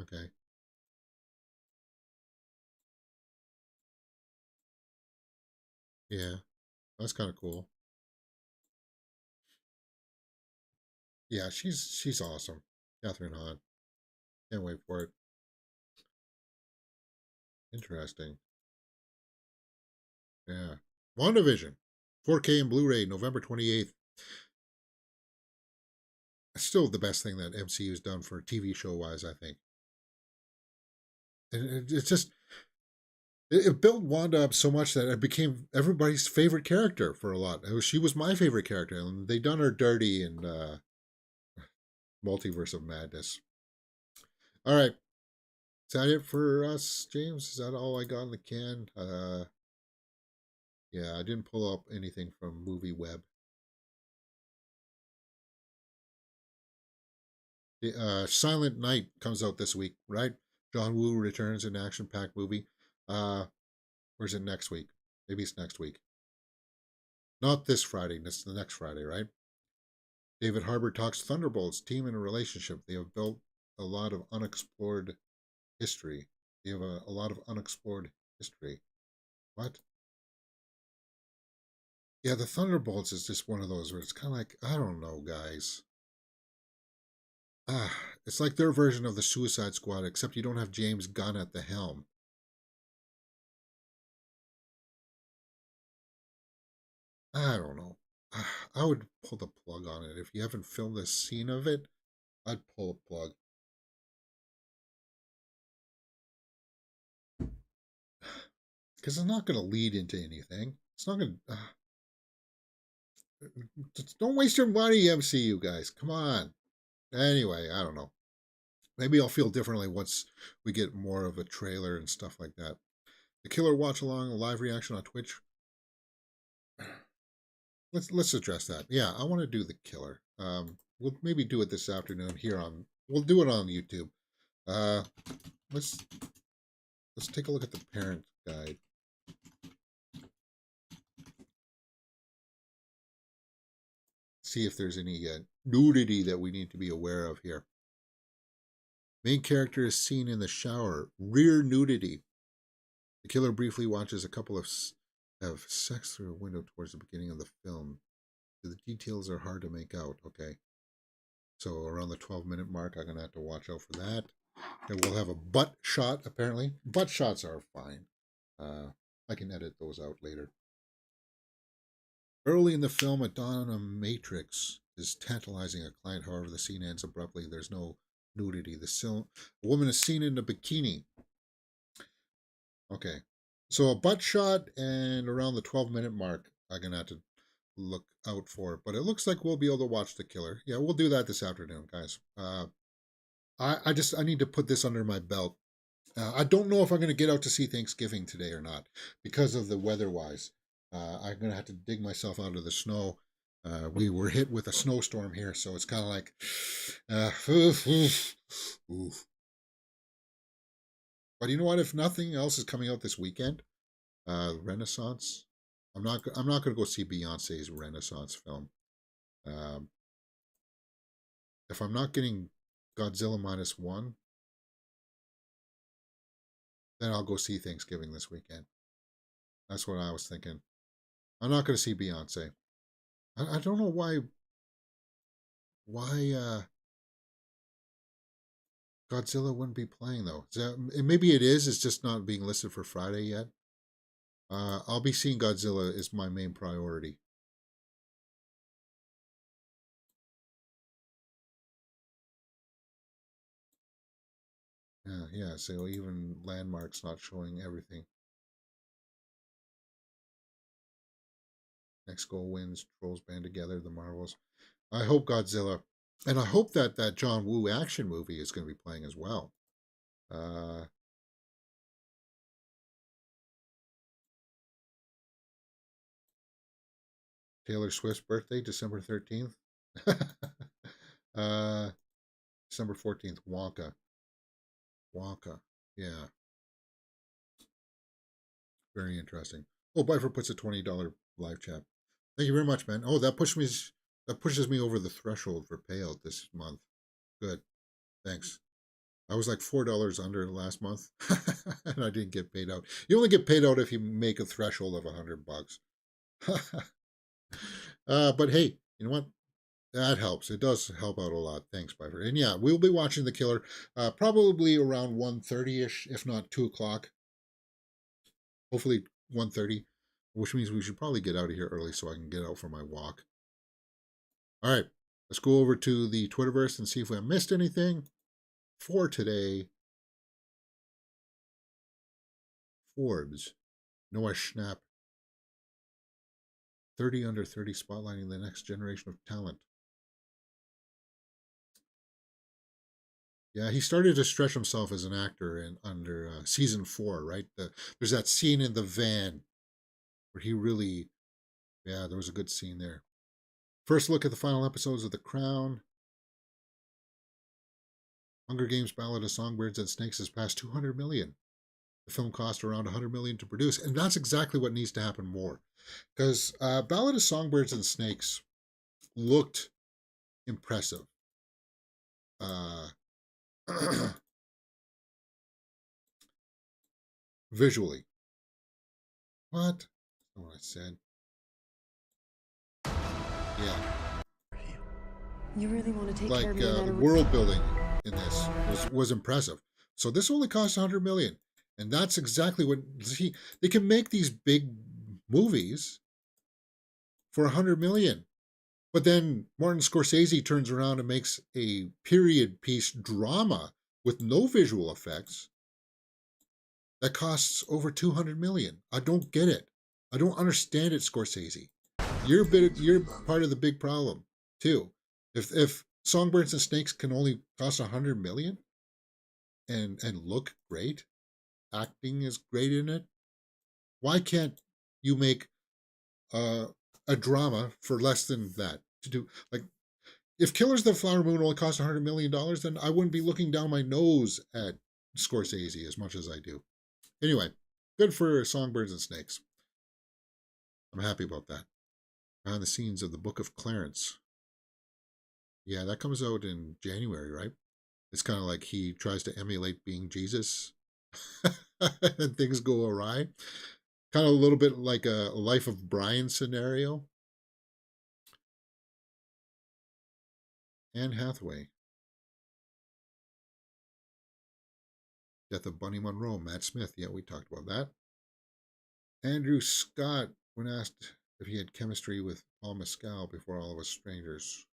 Okay. Yeah, that's kind of cool. Yeah, she's awesome. Catherine Hahn. Can't wait for it. Interesting. Yeah. WandaVision. 4K and Blu-ray, November 28th. Still the best thing that MCU's done for TV show-wise, I think. And it's just, it built Wanda up so much that it became everybody's favorite character for a lot. She was my favorite character, and they done her dirty in Multiverse of Madness. All right. Is that it for us, James? Is that all I got in the can? Yeah, I didn't pull up anything from Movie Web. Silent Night comes out this week, right? John Woo returns in an action-packed movie. Where's it next week? Maybe it's next week. Not this Friday. It's the next Friday, right? David Harbour talks Thunderbolts, team and a relationship. They have built a lot of unexplored history. They have a lot of unexplored history. What? Yeah, the Thunderbolts is just one of those where it's kind of like, I don't know, guys. It's like their version of the Suicide Squad, except you don't have James Gunn at the helm. I don't know. I would pull the plug on it. If you haven't filmed a scene of it, I'd pull a plug. Because it's not going to lead into anything. It's not going to... don't waste your money, MCU guys. Come on. Anyway, I don't know. Maybe I'll feel differently once we get more of a trailer and stuff like that. The Killer Watch Along, a live reaction on Twitch. Let's address that. Yeah, I want to do the Killer. We'll maybe do it this afternoon here on. We'll do it on YouTube. Let's take a look at the parent guide. See if there's any nudity that we need to be aware of here. Main character is seen in the shower. Rear nudity. The killer briefly watches a couple have sex through a window towards the beginning of the film. The details are hard to make out. Okay. So around the 12-minute mark, I'm going to have to watch out for that. And we'll have a butt shot, apparently. Butt shots are fine. I can edit those out later. Early in the film, a dawn on a matrix is tantalizing a client. However, the scene ends abruptly. There's no nudity. A woman is seen in a bikini. Okay. So a butt shot and around the 12-minute mark, I'm going to have to look out for it. But it looks like we'll be able to watch The Killer. Yeah, we'll do that this afternoon, guys. I need to put this under my belt. I don't know if I'm going to get out to see Thanksgiving today or not because of the weather-wise. I'm going to have to dig myself out of the snow. We were hit with a snowstorm here, so it's kind of like, oof. But you know what? If nothing else is coming out this weekend, Renaissance I'm not going to go see Beyonce's Renaissance film. Um, if I'm not getting Godzilla minus one, then I'll go see Thanksgiving this weekend. That's what I was thinking. I'm not going to see Beyonce. I don't know why Godzilla wouldn't be playing though. Maybe it is. It's just not being listed for Friday yet. I'll be seeing Godzilla is my main priority. Yeah. So even Landmark's not showing everything. Next goal wins. Trolls band together. The Marvels. I hope Godzilla, and I hope that John Woo action movie is going to be playing as well. Taylor Swift's birthday, December 13th. uh, December 14th, Wonka. Wonka. Yeah, very interesting. Oh, Bifer puts a $20 live chat. Thank you very much, man. Oh, that pushes me over the threshold for payout this month. Good. Thanks. I was like $4 under last month, and I didn't get paid out. You only get paid out if you make a threshold of $100. But hey, you know what? That helps. It does help out a lot. Thanks, Piper. And yeah, we'll be watching The Killer probably around 1:30ish, if not 2 o'clock. Hopefully 1:30, which means we should probably get out of here early so I can get out for my walk. All right, let's go over to the Twitterverse and see if we have missed anything for today. Forbes, Noah Schnapp, 30 under 30 spotlighting the next generation of talent. Yeah, he started to stretch himself as an actor under season 4, right? There's that scene in the van where he really, yeah, there was a good scene there. First look at the final episodes of The Crown. Hunger Games: Ballad of Songbirds and Snakes has passed 200 million. The film cost around 100 million to produce, and that's exactly what needs to happen more. Because Ballad of Songbirds and Snakes looked impressive. Visually. What? That's not what I said. Yeah. You really want to take Like care of me the world building in this was impressive. So this only cost 100 million, and that's exactly what they can make these big movies for 100 million. But then Martin Scorsese turns around and makes a period piece drama with no visual effects that costs over 200 million. I don't get it. I don't understand it, Scorsese. You're part of the big problem too. If Songbirds and Snakes can only cost 100 million and look great, acting is great in it, why can't you make a drama for less than that to do? Like, if Killers of the Flower Moon only cost $100 million, then I wouldn't be looking down my nose at Scorsese as much as I do. Anyway, good for Songbirds and Snakes. I'm happy about that. Behind the scenes of the Book of Clarence. Yeah, that comes out in January, right? It's kind of like he tries to emulate being Jesus and things go awry. Kind of a little bit like a Life of Brian scenario. Anne Hathaway. Death of Bunny Monroe, Matt Smith. Yeah, we talked about that. Andrew Scott, when asked if he had chemistry with Paul Mescal before All of Us Strangers.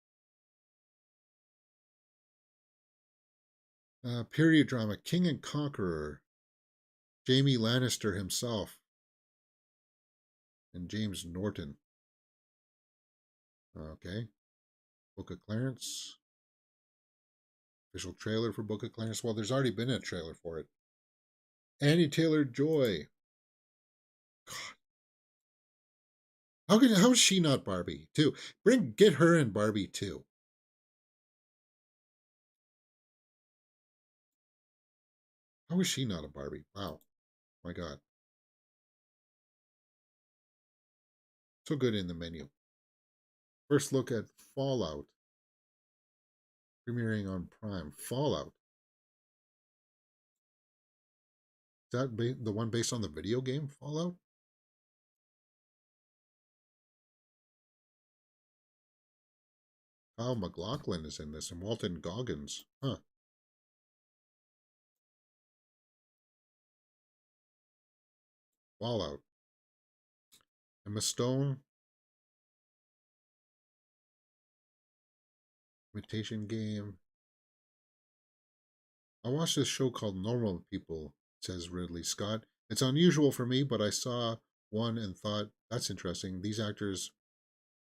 Period drama, King and Conqueror. Jamie Lannister himself. And James Norton. Okay. Book of Clarence. Official trailer for Book of Clarence. Well, there's already been a trailer for it. Annie Taylor-Joy. God. How is she not Barbie too? Get her in Barbie too. How is she not a Barbie? Wow. My God. So good in the menu. First look at Fallout, premiering on Prime. Fallout. Is that the one based on the video game Fallout? Kyle MacLachlan is in this, and Walton Goggins. Huh. Fallout. Emma Stone. Imitation Game. I watched this show called Normal People, says Ridley Scott. It's unusual for me, but I saw one and thought, that's interesting. These actors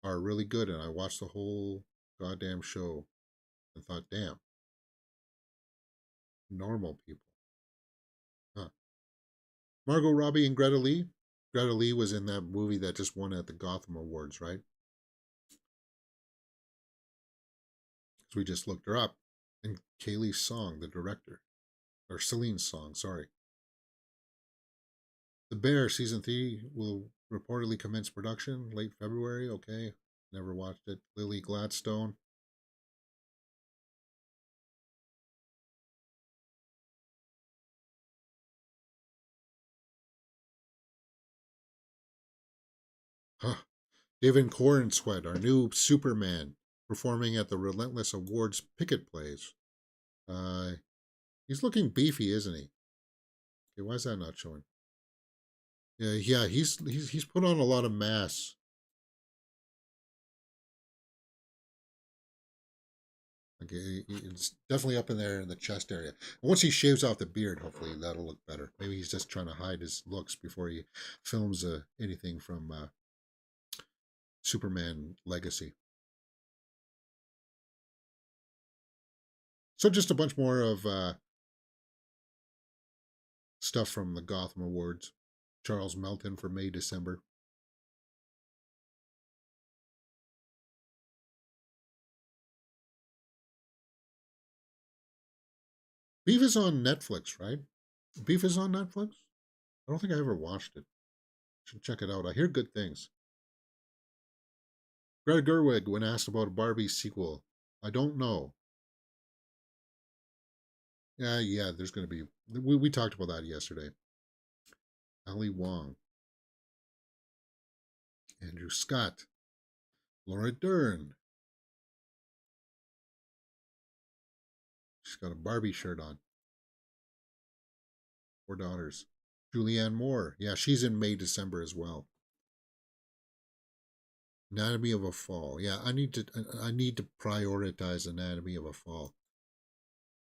are really good, and I watched the whole goddamn show and thought, damn, Normal People. Huh. Margot Robbie and Greta Lee. Greta Lee was in that movie that just won at the Gotham Awards, right? So we just looked her up. And Kaylee Song, the director. Or Celine's Song, sorry. The Bear season 3 will reportedly commence production late February. Okay, never watched it. Lily Gladstone. Huh. David Cornsweat, our new Superman, performing at the Relentless Awards picket plays. He's looking beefy, isn't he? Okay, why is that not showing? Yeah, he's put on a lot of mass. Okay, it's definitely up in there in the chest area. Once he shaves off the beard, hopefully that'll look better. Maybe he's just trying to hide his looks before he films anything from Superman Legacy. So just a bunch more of stuff from the Gotham Awards. Charles Melton for May, December. Beef is on Netflix, right? Beef is on Netflix? I don't think I ever watched it. Should check it out. I hear good things. Greta Gerwig, when asked about a Barbie sequel, I don't know. Yeah, there's going to be. We talked about that yesterday. Ali Wong, Andrew Scott, Laura Dern. She's got a Barbie shirt on. 4 daughters. Julianne Moore. Yeah, she's in May, December as well. Anatomy of a Fall. Yeah, I need to prioritize Anatomy of a Fall.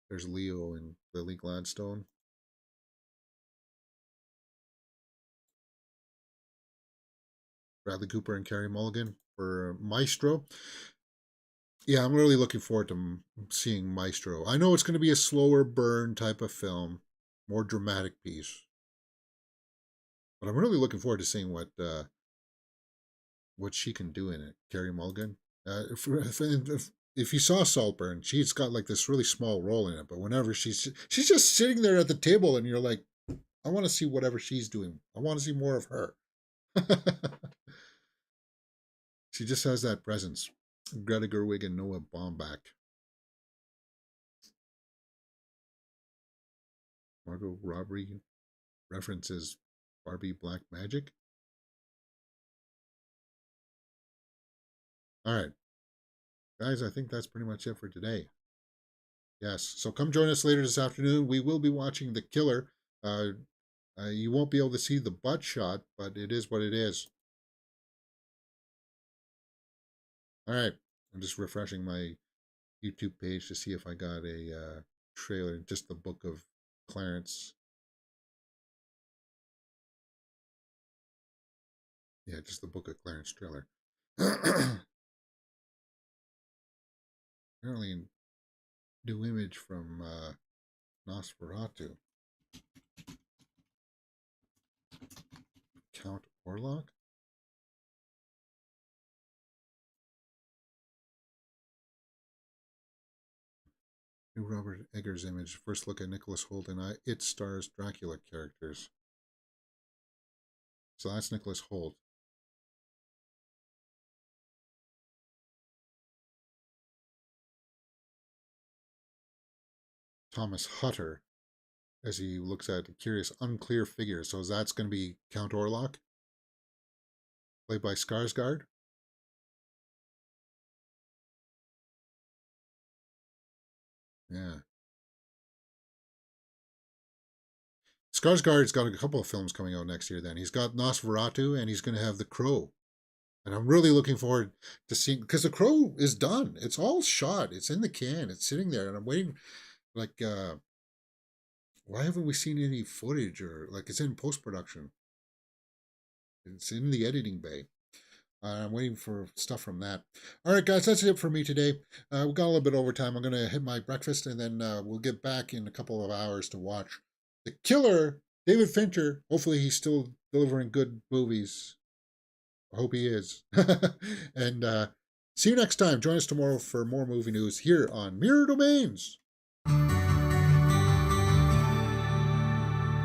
There's Leo and Lily Gladstone. Bradley Cooper and Carey Mulligan for Maestro. Yeah, I'm really looking forward to seeing Maestro. I know it's going to be a slower burn type of film, more dramatic piece. But I'm really looking forward to seeing what she can do in it. Carey Mulligan. If you saw Saltburn, she's got like this really small role in it, but whenever she's just sitting there at the table and you're like, I want to see whatever she's doing. I want to see more of her. She just has that presence. Greta Gerwig and Noah Baumbach. Margot Robbie references Barbie Black Magic. All right. Guys, I think that's pretty much it for today. Yes, so come join us later this afternoon. We will be watching The Killer. You won't be able to see the butt shot, but it is what it is. All right, I'm just refreshing my YouTube page to see if I got a trailer, just the Book of Clarence. Yeah, just the Book of Clarence trailer. Apparently, new image from Nosferatu. Count Orlok? New Robert Eggers image. First look at Nicholas Hoult and It stars Dracula characters. So that's Nicholas Hoult. Thomas Hutter as he looks at a curious, unclear figure. So that's going to be Count Orlok, played by Skarsgård. Yeah. Skarsgård's got a couple of films coming out next year then. He's got Nosferatu and he's going to have The Crow. And I'm really looking forward to seeing, because The Crow is done. It's all shot. It's in the can. It's sitting there. And I'm waiting, like, why haven't we seen any footage? Or, like, it's in post-production. It's in the editing bay. I'm waiting for stuff from that. All right, guys, that's it for me today. We've got a little bit over time. I'm going to hit my breakfast, and then we'll get back in a couple of hours to watch The Killer, David Fincher. Hopefully he's still delivering good movies. I hope he is. And see you next time. Join us tomorrow for more movie news here on Mirror Domains.